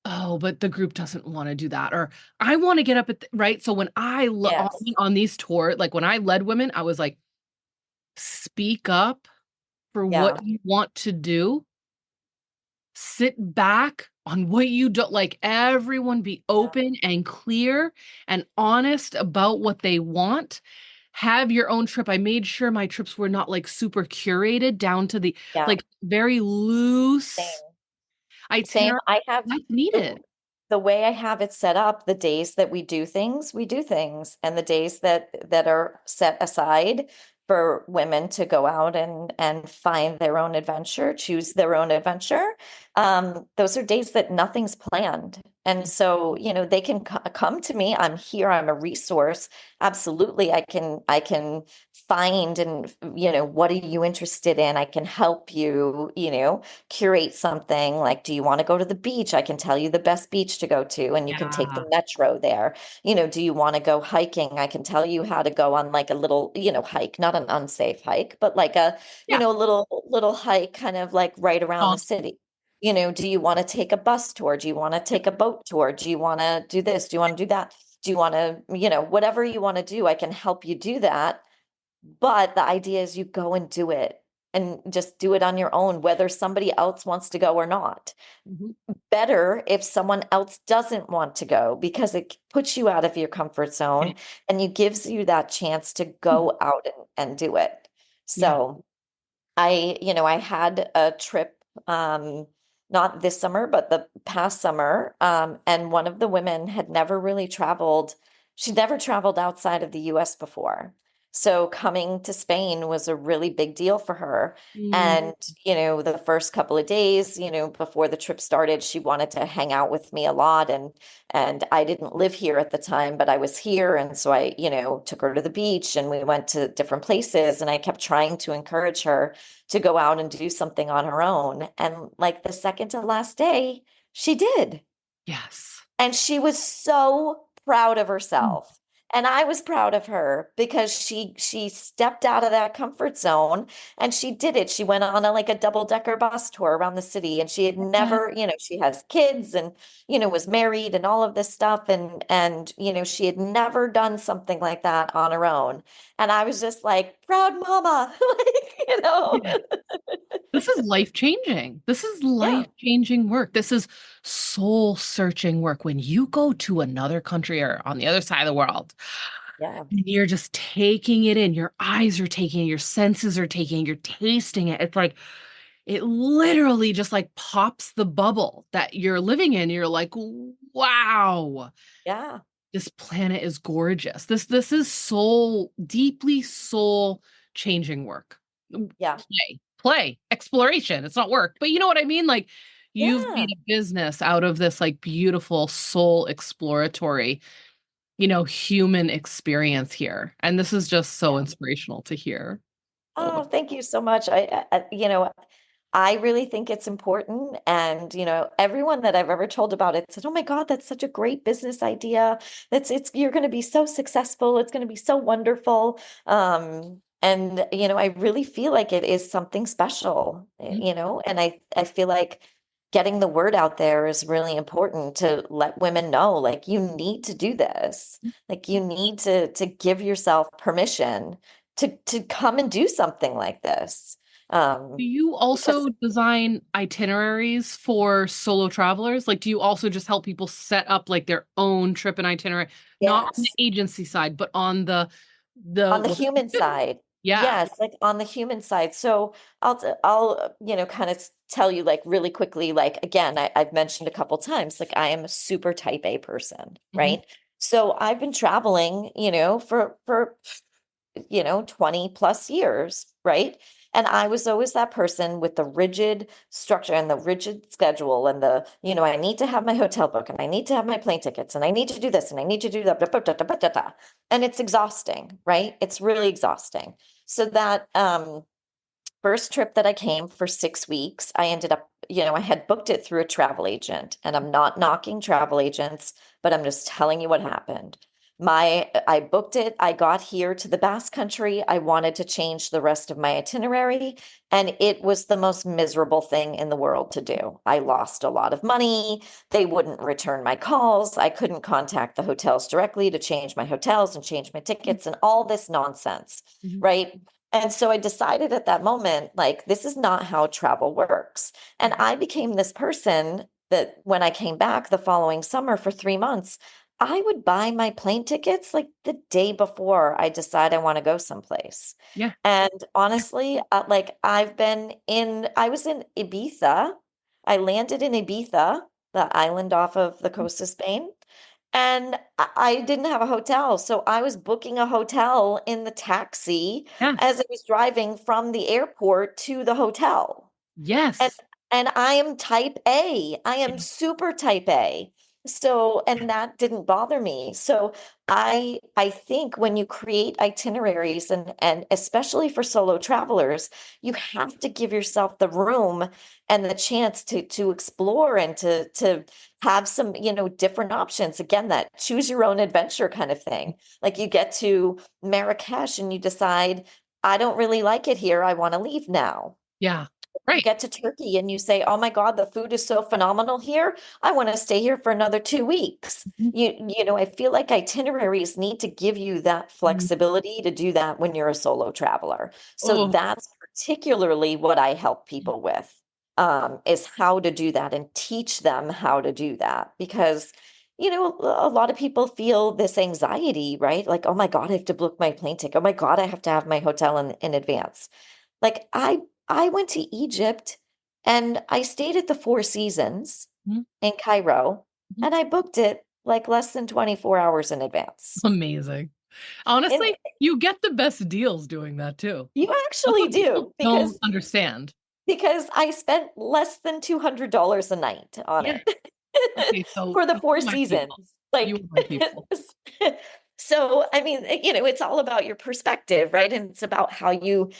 Speaker 1: oh, but the group doesn't want to do that. Or I want to get up right. So when
Speaker 2: Yes.
Speaker 1: on these tours, like when I led women, I was like, speak up for
Speaker 2: Yeah.
Speaker 1: what you want to do, sit back on what you don't like, everyone be
Speaker 2: Yeah.
Speaker 1: open and clear and honest about what they want. Have your own trip. I made sure my trips were not like super curated down to the
Speaker 2: Yeah.
Speaker 1: like very loose
Speaker 2: Same. Same.
Speaker 1: itinerary.
Speaker 2: I have
Speaker 1: That's
Speaker 2: the
Speaker 1: needed.
Speaker 2: the way I have it set up, the days that we do things, and the days that are set aside for women to go out and find their own adventure, choose their own adventure. Those are days that nothing's planned. And so, they can come to me. I'm here. I'm a resource. Absolutely. I can find and, what are you interested in? I can help you, curate something like, do you want to go to the beach? I can tell you the best beach to go to, and you can take
Speaker 1: Yeah.
Speaker 2: the metro there. Do you want to go hiking? I can tell you how to go on like a little, hike, not an unsafe hike, but like
Speaker 1: Yeah.
Speaker 2: little hike kind of like right around the
Speaker 1: Um,
Speaker 2: city. Do you want to take a bus tour? Do you want to
Speaker 1: yep.
Speaker 2: take a boat tour? Do you want to do this? Do you want to do that? Do you want to, whatever you want to do, I can help you do that. But the idea is you go and do it and just do it on your own, whether somebody else wants to go or not.
Speaker 1: Mhm.
Speaker 2: Better if someone else doesn't want to go because it puts you out of your comfort zone and it gives you that chance to go out and do it.
Speaker 1: Yeah.
Speaker 2: So I had a trip, not this summer, but the past summer, and one of the women had never really traveled. She'd never traveled outside of the US before. So coming to Spain was a really big deal for her.
Speaker 1: Mm,
Speaker 2: And, the first couple of days, before the trip started, she wanted to hang out with me a lot. And I didn't live here at the time, but I was here. And so I, took her to the beach and we went to different places and I kept trying to encourage her to go out and do something on her own. And like the second to last day, she did.
Speaker 1: yes.
Speaker 2: And she was so proud of
Speaker 1: Mm.
Speaker 2: herself. And I was proud of her because she stepped out of that comfort zone and she did it. She went on like a double-decker bus tour around the city and she had
Speaker 1: Yeah.
Speaker 2: never, she has kids and, was married and all of this stuff and she had never done something like that on her own. And I was just like, proud mama. you know?
Speaker 1: Yeah. This is life changing. This is life
Speaker 2: Yeah,
Speaker 1: changing work. This is soul searching work. When you go to another country or on the other side of the world,
Speaker 2: yeah,
Speaker 1: and you're just taking it in, your eyes are taking it, your senses are taking it, you're tasting it. It's like, it literally just like pops the bubble that you're living in. You're like, wow,
Speaker 2: yeah,
Speaker 1: this planet is gorgeous. This is soul, deeply soul changing work.
Speaker 2: yeah,
Speaker 1: Play, exploration. It's not work, but you know what I mean? Like you've
Speaker 2: yeah,
Speaker 1: made a business out of this like beautiful soul exploratory, human experience here. And this is just so
Speaker 2: yeah.
Speaker 1: inspirational to hear. Oh,
Speaker 2: Oh, thank you so much. I really think it's important. And, everyone that I've ever told about it said, "Oh my God, that's such a great business idea. You're going to be so successful. It's going to be so wonderful." And, I really feel like it is something special,
Speaker 1: mm,
Speaker 2: and I feel like getting the word out there is really important to let women know, like, you need to do this. Like, you need to give yourself permission to come and do something like this.
Speaker 1: do you also
Speaker 2: Because
Speaker 1: design itineraries for solo travelers? Like, do you also just help people set up like their own trip and itinerary, not on the
Speaker 2: yes,
Speaker 1: agency side, but on the
Speaker 2: on the human side,
Speaker 1: yeah.
Speaker 2: yes, like on the human side. So I'll kind of tell you like really quickly, like again, I've mentioned a couple times, like I am a super type A person,
Speaker 1: Hmm.
Speaker 2: right? So I've been traveling, for 20 plus years, right? And I was always that person with the rigid structure and the rigid schedule and I need to have my hotel book and I need to have my plane tickets and I need to do this and I need to do that. Da, da, da, da, da, da. And it's exhausting, right? It's really exhausting. So that first trip that I came for 6 weeks, I ended up, I had booked it through a travel agent, and I'm not knocking travel agents, but I'm just telling you what happened. I booked it. I got here to the Basque Country. I wanted to change the rest of my itinerary, and it was the most miserable thing in the world to do. I lost a lot of money. They wouldn't return my calls. I couldn't contact the hotels directly to change my hotels and change my tickets and all this nonsense,
Speaker 1: Hmm.
Speaker 2: right? And so I decided at that moment, like, this is not how travel works. And I became this person that when I came back the following summer for 3 months, I would buy my plane tickets like the day before I decide I want to go someplace.
Speaker 1: Yeah.
Speaker 2: And honestly, like I was in Ibiza. I landed in Ibiza, the island off of the coast of Spain. And I didn't have a hotel. So I was booking a hotel in the taxi
Speaker 1: Yeah.
Speaker 2: as I was driving from the airport to the hotel. And
Speaker 1: Yes.
Speaker 2: and I am type A. I am
Speaker 1: Yeah.
Speaker 2: super type A. So, and that didn't bother me. So I think when you create itineraries and especially for solo travelers, you have to give yourself the room and the chance to explore and to have some, different options. Again, that choose your own adventure kind of thing. Like you get to Marrakesh and you decide, I don't really like it here. I want to leave now.
Speaker 1: Yeah.
Speaker 2: You
Speaker 1: Right.
Speaker 2: get to Turkey and you say, "Oh my God, the food is so phenomenal here. I want to stay here for another 2 weeks."
Speaker 1: Mhm.
Speaker 2: I feel like itineraries need to give you that
Speaker 1: Mhm.
Speaker 2: flexibility to do that when you're a solo traveler. So
Speaker 1: Oh,
Speaker 2: that's particularly what I help people with, is how to do that and teach them how to do that. Because, a lot of people feel this anxiety, right? Like, "Oh my God, I have to book my plane ticket. Oh my God, I have to have my hotel in advance." Like I went to Egypt and I stayed at the Four Seasons
Speaker 1: mhm,
Speaker 2: in Cairo
Speaker 1: mhm.
Speaker 2: and I booked it like less than 24 hours in advance.
Speaker 1: Amazing.
Speaker 2: And
Speaker 1: Honestly, you get the best deals doing that too.
Speaker 2: you
Speaker 1: That's
Speaker 2: actually
Speaker 1: what people
Speaker 2: do
Speaker 1: don't
Speaker 2: because
Speaker 1: understand.
Speaker 2: I spent less than $200 a night on
Speaker 1: Yeah.
Speaker 2: it
Speaker 1: Okay, so
Speaker 2: for the
Speaker 1: you
Speaker 2: Four
Speaker 1: are my people.
Speaker 2: Seasons.
Speaker 1: You
Speaker 2: Like,
Speaker 1: are my people.
Speaker 2: so I mean, it's all about your perspective, right? And it's about how you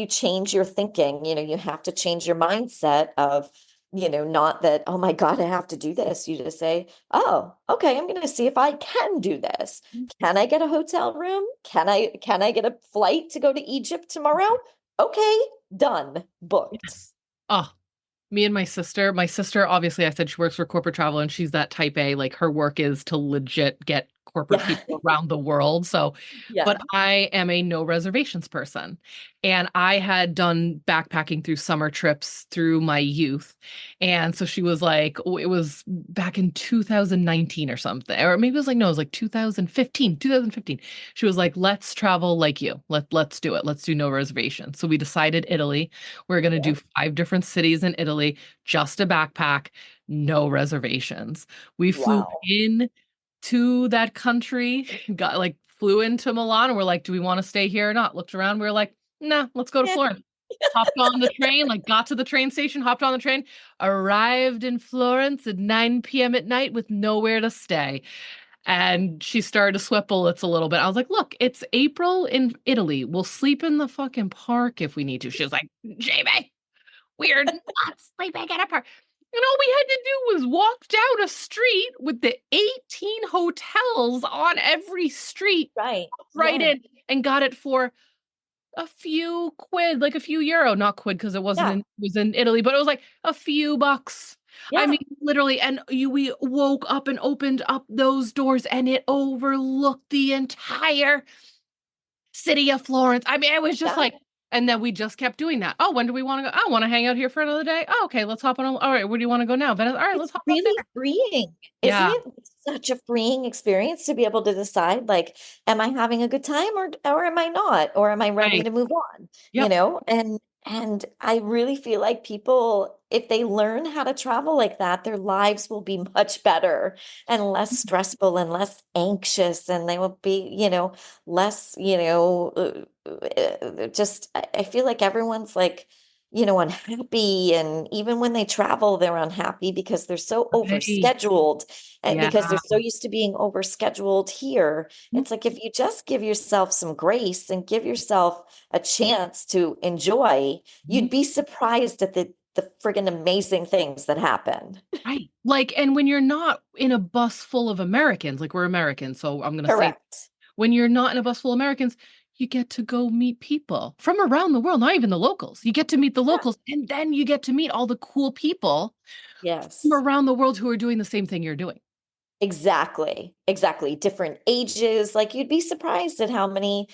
Speaker 2: change your thinking. You have to change your mindset of, not that, "Oh my God, I have to do this." You just say, "Oh, okay, I'm going to see if I can do this.
Speaker 1: Mhm.
Speaker 2: Can I get a hotel room? Can I get a flight to go to Egypt tomorrow? Okay, done, booked."
Speaker 1: Yes. Oh, me and my sister, obviously, I said she works for corporate travel and she's that type A. Like her work is to legit get corporate
Speaker 2: Yeah.
Speaker 1: people around the world. So, but
Speaker 2: Yeah.
Speaker 1: I am a no reservations person. And I had done backpacking through summer trips through my youth. And so she was like, oh, it was back in 2019 or something, or maybe it was like, no, it was like 2015. She was like, let's travel like you. Let's do it. Let's do no reservations. So we decided Italy. We're going to do
Speaker 2: Yeah.
Speaker 1: 5 different cities in Italy, just a backpack, no reservations. We flew
Speaker 2: Wow.
Speaker 1: in to that country, got like flew into Milan, and we're like, do we want to stay here or not? Looked around, we were like, nah, let's go to
Speaker 2: Yeah.
Speaker 1: Florence. Hopped on the train, like got to the train station, hopped on the train, arrived in Florence at 9 p.m. at night with nowhere to stay. And she started to sweat bullets a little bit. I was like, look, it's April in Italy. We'll sleep in the fucking park if we need to. She was like, Jayme, we're not sleeping in a park. And all we had to do was walk down a street with the 18 hotels on every street,
Speaker 2: Right.
Speaker 1: right
Speaker 2: Yeah.
Speaker 1: in, and got it for a few quid, like a few euro, not quid because it
Speaker 2: Yeah.
Speaker 1: was in Italy, but it was like a few bucks. I
Speaker 2: Yeah.
Speaker 1: mean, literally, and we woke up and opened up those doors and it overlooked the entire city of Florence. I mean, it was just
Speaker 2: Yeah.
Speaker 1: like, and then we just kept doing that. Oh, when do we want to go? I want to hang out here for another day. Oh, okay, let's hop on. All right, where do you want to go now? Venice. All right,
Speaker 2: It's
Speaker 1: let's hop up there.
Speaker 2: really freeing, isn't
Speaker 1: Yeah,
Speaker 2: it? It's such a freeing experience to be able to decide, like, am I having a good time or am I not? Or am I ready
Speaker 1: right.
Speaker 2: to move on? You
Speaker 1: Yep.
Speaker 2: know? And I really feel like people, if they learn how to travel like that, their lives will be much better and less stressful and less anxious, and they will be, less, just I feel like everyone's like unhappy. And even when they travel, they're unhappy because they're so
Speaker 1: Right.
Speaker 2: overscheduled and
Speaker 1: Yeah.
Speaker 2: because they're so used to being overscheduled here.
Speaker 1: Mhm.
Speaker 2: It's like if you just give yourself some grace and give yourself a chance to enjoy, you'd be surprised at the friggin' amazing things that happen.
Speaker 1: Right. Like, and when you're not in a bus full of Americans, like we're Americans, so I'm going to say
Speaker 2: Correct.
Speaker 1: when you're not in a bus full of Americans, you get to go meet people from around the world, not even the locals. You get to meet the
Speaker 2: Yeah.
Speaker 1: locals, and then you get to meet all the cool people from
Speaker 2: Yes.
Speaker 1: around the world who are doing the same thing you're doing.
Speaker 2: Exactly. Exactly. Different ages. Like you'd be surprised at how many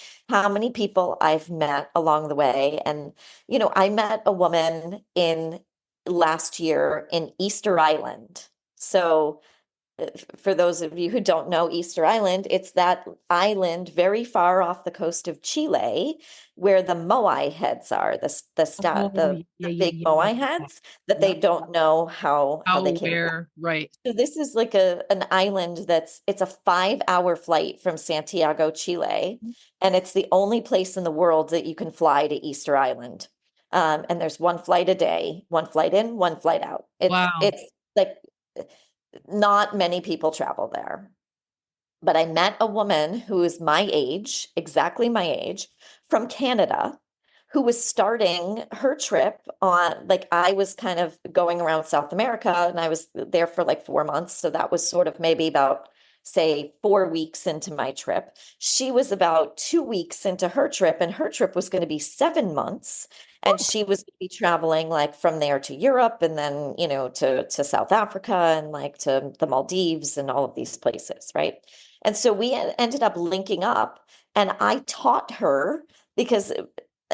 Speaker 2: people I've met along the way. And I met a woman in last year in Easter Island. So for those of you who don't know Easter Island, it's that island very far off the coast of Chile where the Moai heads are,
Speaker 1: Oh, yeah,
Speaker 2: the
Speaker 1: yeah,
Speaker 2: big
Speaker 1: yeah, yeah,
Speaker 2: Moai
Speaker 1: yeah.
Speaker 2: heads that they
Speaker 1: Yep.
Speaker 2: don't know how they
Speaker 1: How,
Speaker 2: came.
Speaker 1: where, right.
Speaker 2: So this is like an island it's a 5 hour flight from Santiago, Chile, and it's the only place in the world that you can fly to Easter Island. And there's one flight a day, one flight in, one flight out. It's
Speaker 1: Wow.
Speaker 2: it's like not many people travel there. But I met a woman who is my age, exactly my age, from Canada, who was starting her trip on, like, I was kind of going around South America and I was there for like 4 months. So that was sort of maybe about, say, 4 weeks into my trip. She was about 2 weeks into her trip, and her trip was going to be 7 months. And she was going to be traveling like from there to Europe and then, to South Africa and like to the Maldives and all of these places, right? And so we ended up linking up, and I taught her because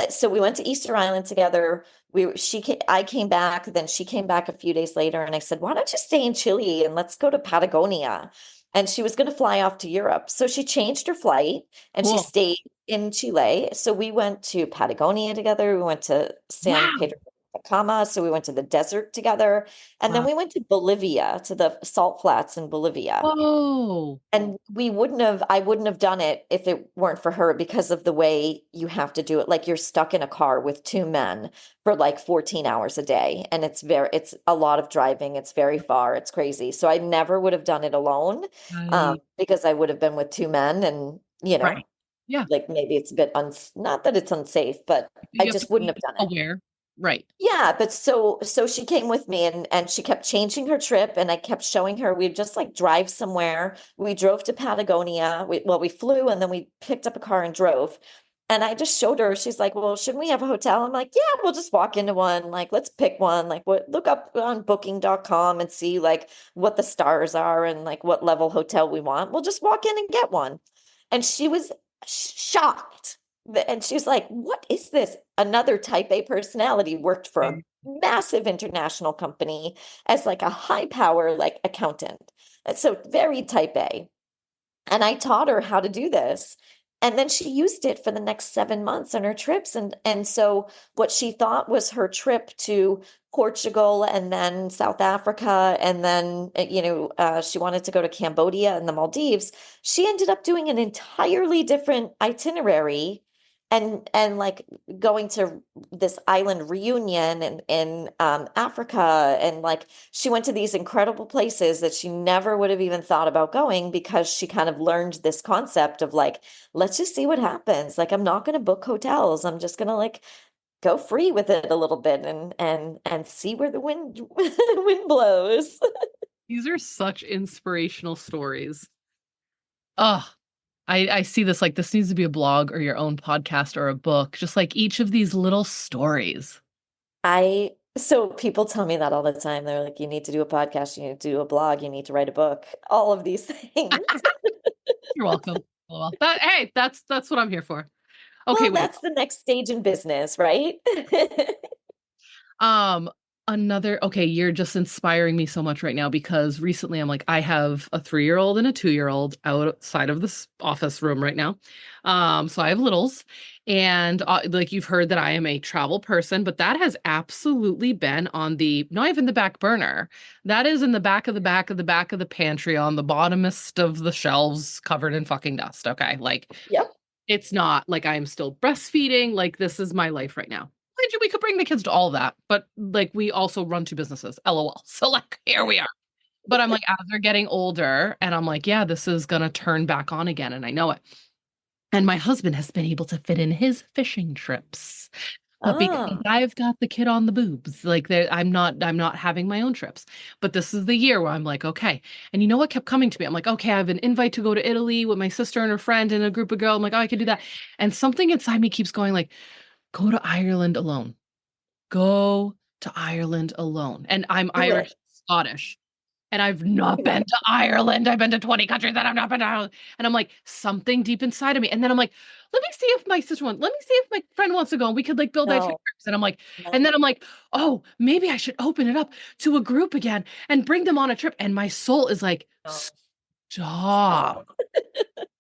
Speaker 2: so we went to Easter Island together. I came back, then she came back a few days later, and I said, "Why don't you stay in Chile and let's go to Patagonia?" And she was going to fly off to Europe. So she changed her flight and she
Speaker 1: Cool.
Speaker 2: stayed in Chile. So we went to Patagonia together. We went to San
Speaker 1: Wow.
Speaker 2: Pedro de Atacama. So we went to the desert together. And then
Speaker 1: Wow.
Speaker 2: we went to Bolivia, to the salt flats in Bolivia.
Speaker 1: Whoa.
Speaker 2: And I wouldn't have done it if it weren't for her because of the way you have to do it. Like you're stuck in a car with two men for like 14 hours a day. And it's a lot of driving. It's very far. It's crazy. So I never would have done it alone,
Speaker 1: Right.
Speaker 2: because I would have been with two men and,
Speaker 1: Right. Yeah.
Speaker 2: like maybe it's a bit not that it's unsafe, but I
Speaker 1: You have to
Speaker 2: just wouldn't
Speaker 1: be
Speaker 2: have done it.
Speaker 1: aware. Right.
Speaker 2: Yeah, but so she came with me, and she kept changing her trip, and I kept showing her we'd just like drive somewhere. We drove to Patagonia. We flew and then we picked up a car and drove. And I just showed her, she's like, well, shouldn't we have a hotel? I'm like, yeah, we'll just walk into one. Like, let's pick one. Like, what, look up on booking.com and see like what the stars are and like what level hotel we want. We'll just walk in and get one. And she was shocked. And she's like, what is this? Another type A personality, worked for a massive international company as like a high power, like accountant. And so very type A. And I taught her how to do this. And then she used it for the next 7 months on her trips. And so what she thought was her trip to Portugal and then South Africa, and then, she wanted to go to Cambodia and the Maldives. She ended up doing an entirely different itinerary and like going to this island reunion in Africa. And like she went to these incredible places that she never would have even thought about going, because she kind of learned this concept of like, let's just see what happens. Like, I'm not going to book hotels. I'm just going to like go free with it a little bit and see where the wind wind blows.
Speaker 1: These are such inspirational stories. Oh, I see this like this needs to be a blog or your own podcast or a book, just like each of these little stories.
Speaker 2: So people tell me that all the time. They're like, you need to do a podcast, you need to do a blog, you need to write a book, all of these things.
Speaker 1: You're welcome. Well, hey, that's what I'm here for. Okay,
Speaker 2: Well,
Speaker 1: wait.
Speaker 2: that's the next stage in business, right?
Speaker 1: Um, okay, you're just inspiring me so much right now because recently I'm like, I have a 3-year-old and a 2-year-old outside of this office room right now. So I have littles, and like you've heard that I am a travel person, but that has absolutely been on the not even the back burner. That is in the back of the back of the back of the pantry on the bottomest of the shelves covered in fucking dust. Okay. Like
Speaker 2: Yep.
Speaker 1: it's not like I'm still breastfeeding. Like this is my life right now. Mind you, we could bring the kids to all that, but like we also run 2 businesses. LOL. So like here we are. But I'm like, as they're getting older, and I'm like, yeah, this is gonna turn back on again, and I know it. And my husband has been able to fit in his fishing trips. But because
Speaker 2: Ah,
Speaker 1: I've got the kid on the boobs, like I'm not having my own trips. But this is the year where I'm like, okay. And you know what kept coming to me? I'm like, okay, I have an invite to go to Italy with my sister and her friend and a group of girls. I'm like, oh, I could do that. And something inside me keeps going like, go to Ireland alone. Go to Ireland alone. And I'm
Speaker 2: do it.
Speaker 1: Irish, Scottish. And I've not
Speaker 2: Do
Speaker 1: been
Speaker 2: it.
Speaker 1: to Ireland. I've been to 20 countries and I've not been to Ireland. And I'm like, something deep inside of me. And then I'm like, let me see if my sister wants, let me see if my friend wants to go and we could like build itineraries.
Speaker 2: No,
Speaker 1: And I'm like, and
Speaker 2: no,
Speaker 1: then I'm like, oh, maybe I should open it up to a group again and bring them on a trip. And my soul is like,
Speaker 2: no.
Speaker 1: stop.
Speaker 2: Stop.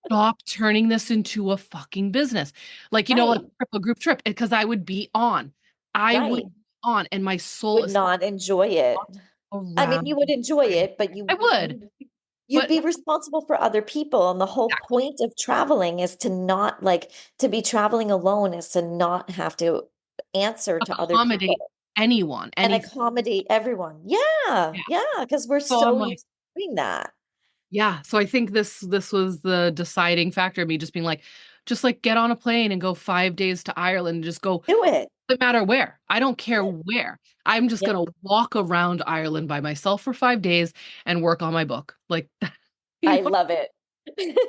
Speaker 1: Stop turning this into a fucking business. Like, like
Speaker 2: Right,
Speaker 1: a group trip, because I would be on. I would
Speaker 2: right.
Speaker 1: be on, and my soul
Speaker 2: Would
Speaker 1: is
Speaker 2: not enjoy it. I mean,
Speaker 1: around.
Speaker 2: you would enjoy it, but
Speaker 1: I would,
Speaker 2: you'd
Speaker 1: but
Speaker 2: be responsible for other people. And the whole
Speaker 1: exactly.
Speaker 2: point of traveling is to not like to be traveling alone is to not have to answer to other
Speaker 1: Accommodate
Speaker 2: people
Speaker 1: anyone,
Speaker 2: and
Speaker 1: anything.
Speaker 2: accommodate everyone. Yeah,
Speaker 1: Yeah.
Speaker 2: yeah, because we're
Speaker 1: So I'm
Speaker 2: so
Speaker 1: like,
Speaker 2: used to doing that.
Speaker 1: yeah. So I think this was the deciding factor of me just being like, just like get on a plane and go 5 days to Ireland and just go,
Speaker 2: Do it.
Speaker 1: no matter where. I don't care where. I'm just
Speaker 2: Yep.
Speaker 1: gonna walk around Ireland by myself for 5 days and work on my book. Like,
Speaker 2: I love it.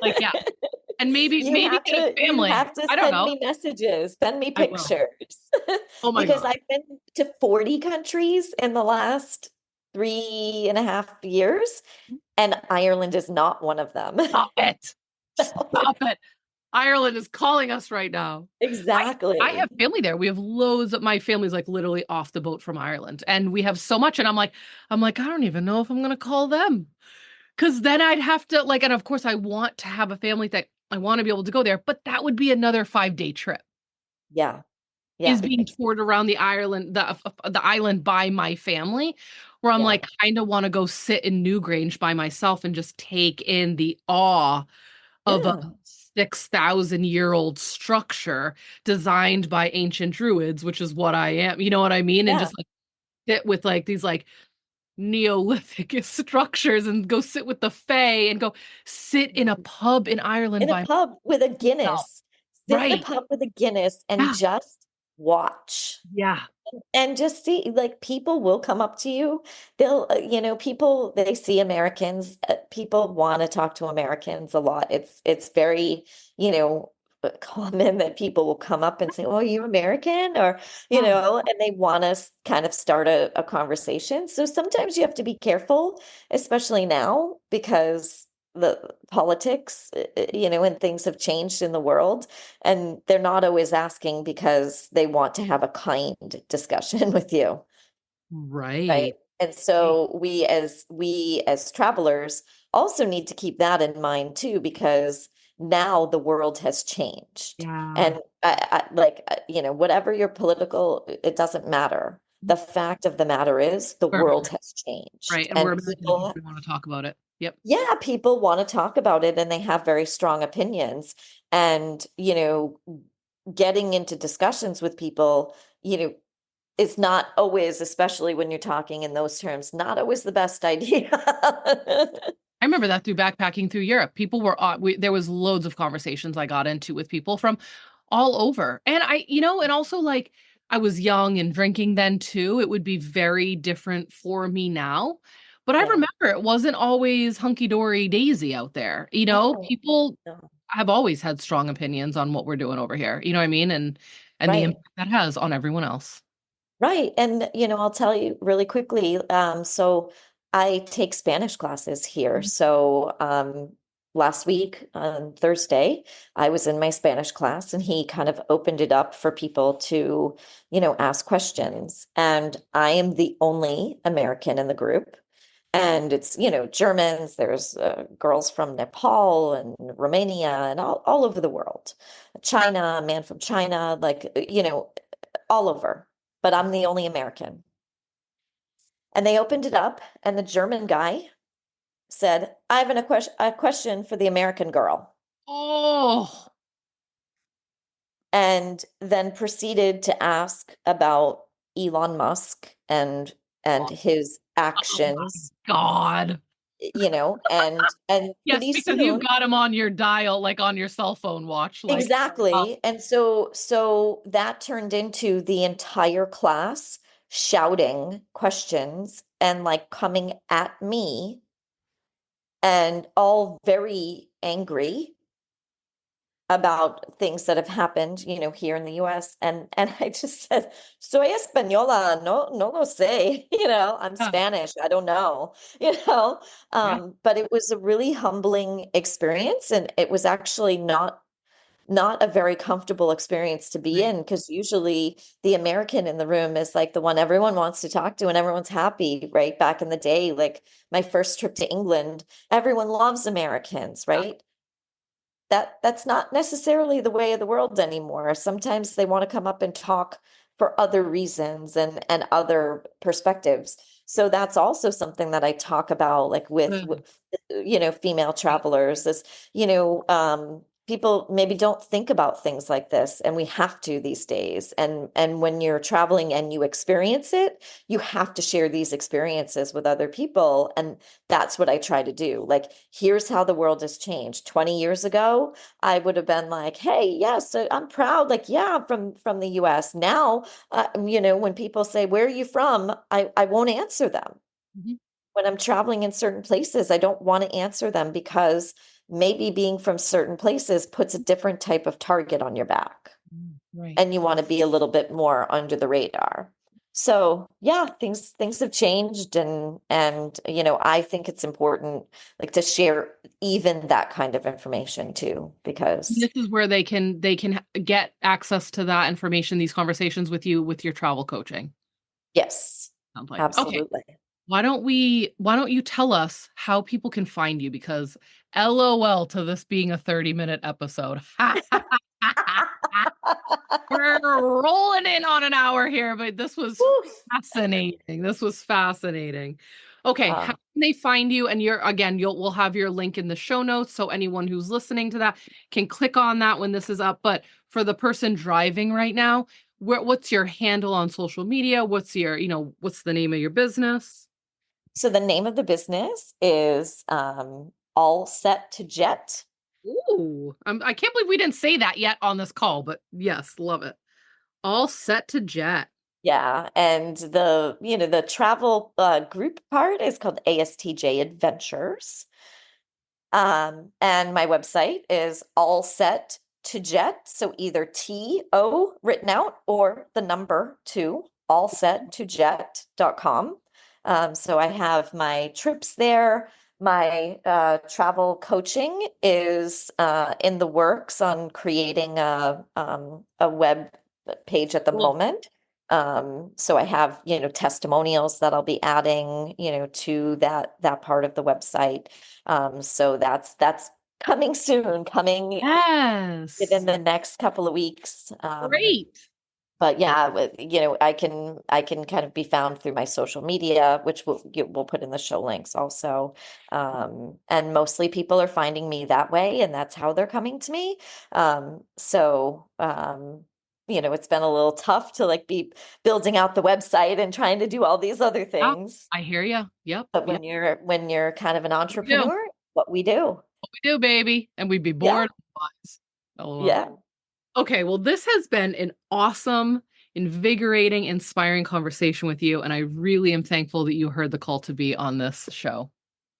Speaker 1: like yeah. And maybe take
Speaker 2: You
Speaker 1: family.
Speaker 2: have to
Speaker 1: I don't
Speaker 2: send
Speaker 1: know.
Speaker 2: me messages, send me
Speaker 1: I will.
Speaker 2: pictures.
Speaker 1: Oh my
Speaker 2: Because
Speaker 1: God.
Speaker 2: I've been to 40 countries in the last 3.5 years, and Ireland is not one of them.
Speaker 1: Stop it. Stop it. Ireland is calling us right now. I
Speaker 2: Exactly.
Speaker 1: have family there. We have loads of my family's like literally off the boat from Ireland. And we have so much. And I'm like, I don't even know if I'm gonna call them. Cause then I'd have to like, and of course I want to have a family that I want to be able to go there, but that would be another 5-day trip.
Speaker 2: Yeah.
Speaker 1: Is
Speaker 2: Yeah.
Speaker 1: being toured around the island by my family, where I'm
Speaker 2: Yeah.
Speaker 1: like kind of want to go sit in Newgrange by myself and just take in the awe of a
Speaker 2: Yeah.
Speaker 1: 6,000-year-old structure designed by ancient druids, which is what I am. You know what I mean? And
Speaker 2: Yeah.
Speaker 1: just like sit with like these like Neolithic structures and go sit with the Fae and go sit in a pub in Ireland
Speaker 2: In a
Speaker 1: by
Speaker 2: pub with a
Speaker 1: myself.
Speaker 2: Guinness. Sit in a
Speaker 1: Right.
Speaker 2: pub with a Guinness and
Speaker 1: Yeah.
Speaker 2: just watch.
Speaker 1: Yeah.
Speaker 2: And just see, like, people will come up to you. They'll, people, they see Americans, people want to talk to Americans a lot. It's very, you know, common that people will come up and say, "Oh, are you American?" Or,
Speaker 1: Oh,
Speaker 2: and they want to kind of start a conversation. So sometimes you have to be careful, especially now, because the politics, and things have changed in the world, and they're not always asking because they want to have a kind discussion with you. Right.
Speaker 1: right.
Speaker 2: And
Speaker 1: Right.
Speaker 2: so we as travelers also need to keep that in mind too, because now the world has changed.
Speaker 1: Yeah.
Speaker 2: And whatever your political, it doesn't matter. The fact of the matter is the
Speaker 1: We're
Speaker 2: world
Speaker 1: American,
Speaker 2: has changed.
Speaker 1: right. And we're
Speaker 2: And
Speaker 1: American people. We want to talk about it. Yep.
Speaker 2: yeah, people want to talk about it and they have very strong opinions. And, getting into discussions with people, you know, it's not always, especially when you're talking in those terms, not always the best idea.
Speaker 1: I remember that through backpacking through Europe. People were there was loads of conversations I got into with people from all over. And and also like I was young and drinking then too. It would be very different for me now. But I
Speaker 2: Yeah.
Speaker 1: remember it wasn't always hunky-dory daisy out there.
Speaker 2: No,
Speaker 1: People
Speaker 2: no.
Speaker 1: have always had strong opinions on what we're doing over here. You know what I mean? And the
Speaker 2: Right.
Speaker 1: impact that has on everyone else.
Speaker 2: Right. And, I'll tell you really quickly. So I take Spanish classes here. So last week on Thursday, I was in my Spanish class and he kind of opened it up for people to, ask questions. And I am the only American in the group. And it's, Germans, there's girls from Nepal and Romania and all over the world. China, a man from China, like, all over. But I'm the only American. And they opened it up, and the German guy said, I have a question for the American girl.
Speaker 1: Oh,
Speaker 2: And then proceeded to ask about Elon Musk and his
Speaker 1: oh my
Speaker 2: actions,
Speaker 1: God.
Speaker 2: and
Speaker 1: Yes,
Speaker 2: pretty
Speaker 1: because you
Speaker 2: soon.
Speaker 1: got him on your dial, like on your cell phone watch. Like,
Speaker 2: Exactly. And so that turned into the entire class shouting questions and like coming at me and all very angry about things that have happened, here in the US. And I just said, soy española, no lo sé, I'm
Speaker 1: yeah,
Speaker 2: Spanish, I don't know,
Speaker 1: yeah,
Speaker 2: but it was a really humbling experience, and it was actually not a very comfortable experience to be
Speaker 1: right.
Speaker 2: in, because usually the American in the room is like the one everyone wants to talk to and everyone's happy, right? Back in the day, like my first trip to England, everyone loves Americans,
Speaker 1: Yeah.
Speaker 2: right? That's not necessarily the way of the world anymore. Sometimes they want to come up and talk for other reasons and other perspectives. So that's also something that I talk about, like with
Speaker 1: Good.
Speaker 2: female
Speaker 1: Right.
Speaker 2: travelers, is, people maybe don't think about things like this, and we have to these days. And when you're traveling and you experience it, you have to share these experiences with other people. And that's what I try to do. Like, here's how the world has changed. 20 years ago, I would have been like, hey, yes, I'm proud. Like, yeah, I'm from the US. Now, when people say, where are you from? I won't answer them.
Speaker 1: Mhm.
Speaker 2: When I'm traveling in certain places, I don't want to answer them because maybe being from certain places puts a different type of target on your back,
Speaker 1: Right.
Speaker 2: and you want to be a little bit more under the radar. So yeah, things have changed, and I think it's important, like, to share even that kind of information too, because
Speaker 1: This is where they can get access to that information, these conversations with you with your travel coaching.
Speaker 2: yes,
Speaker 1: Sounds like. Okay.
Speaker 2: absolutely.
Speaker 1: Why don't you tell us how people can find you? Because LOL to this being a 30-minute episode. We're rolling in on an hour here, but this was
Speaker 2: Woo.
Speaker 1: fascinating. This was fascinating. Okay, how
Speaker 2: Um,
Speaker 1: can they find you? And we'll have your link in the show notes so anyone who's listening to that can click on that when this is up. But for the person driving right now, what's your handle on social media? What's the name of your business?
Speaker 2: so the name of the business is All Set to Jet.
Speaker 1: Ooh, I can't believe we didn't say that yet on this call, but yes, love it. All set to jet.
Speaker 2: Yeah, and the travel group part is called ASTJ Adventures. And my website is allset-jet.com. to jet. So either TO written out or the number two, all set to jet.com. So I have my trips there. My travel coaching is in the works on creating a web page at the
Speaker 1: Cool.
Speaker 2: moment. So I have, testimonials that I'll be adding, to that part of the website. So that's coming soon, coming within
Speaker 1: Yes.
Speaker 2: the next couple of weeks.
Speaker 1: Great.
Speaker 2: But yeah, I can kind of be found through my social media, which we'll put in the show links also. And mostly people are finding me that way, and that's how they're coming to me. It's been a little tough to like be building out the website and trying to do all these other
Speaker 1: Yeah,
Speaker 2: things.
Speaker 1: I hear you. Yep.
Speaker 2: But
Speaker 1: Yep.
Speaker 2: when you're kind of an
Speaker 1: What we do.
Speaker 2: entrepreneur, what we do.
Speaker 1: What we do, baby. And we'd be
Speaker 2: Yeah,
Speaker 1: bored otherwise. LOL.
Speaker 2: yeah.
Speaker 1: Okay, well, this has been an awesome, invigorating, inspiring conversation with you. And I really am thankful that you heard the call to be on this show.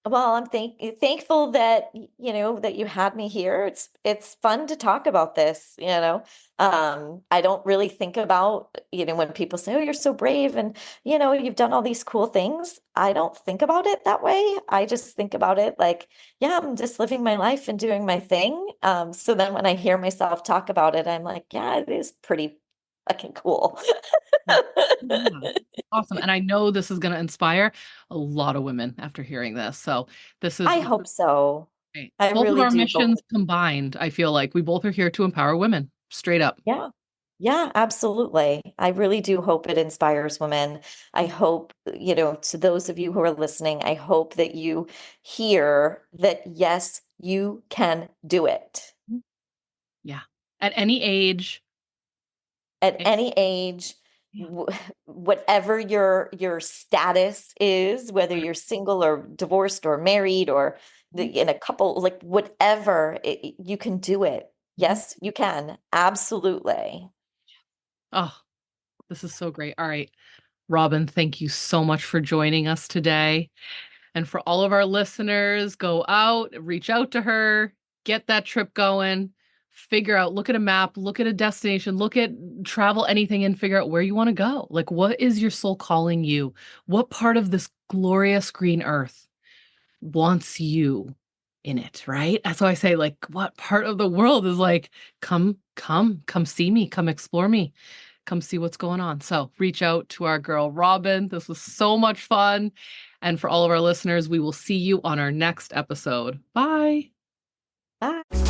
Speaker 2: Well, I'm thankful that that you had me here. It's fun to talk about this. I don't really think about, when people say, "Oh, you're so brave and you've done all these cool things." I don't think about it that way. I just think about it like, yeah, I'm just living my life and doing my thing. So then when I hear myself talk about it, I'm like, yeah, it is pretty fucking cool.
Speaker 1: Yeah. Yeah. Awesome. And I know this is going to inspire a lot of women after hearing this. So
Speaker 2: I
Speaker 1: this is
Speaker 2: hope so.
Speaker 1: great.
Speaker 2: I
Speaker 1: Both of
Speaker 2: really
Speaker 1: our
Speaker 2: do hope.
Speaker 1: missions combined, I feel like we both are here to empower women, straight up.
Speaker 2: Yeah. Yeah, absolutely. I really do hope it inspires women. I hope, to those of you who are listening, I hope that you hear that, yes, you can do it
Speaker 1: Yeah. At any age.
Speaker 2: at
Speaker 1: eh,
Speaker 2: any age,
Speaker 1: Yeah.
Speaker 2: whatever your status is, whether you're single or divorced or married or in a couple, like whatever, you can do it.
Speaker 1: Mhm.
Speaker 2: Yes, you can. Absolutely.
Speaker 1: Oh, this is so great. All right. Robin, thank you so much for joining us today. And for all of our listeners, go out, reach out to her, get that trip going, figure out, look at a map, look at a destination, look at travel anything and figure out where you want to go. Like, what is your soul calling you? What part of this glorious green earth wants you in it, right? That's why I say, like, what part of the world is like, come see me, come explore me, come see what's going on. So reach out to our girl, Robin. This was so much fun. And for all of our listeners, we will see you on our next episode. Bye.
Speaker 2: Bye.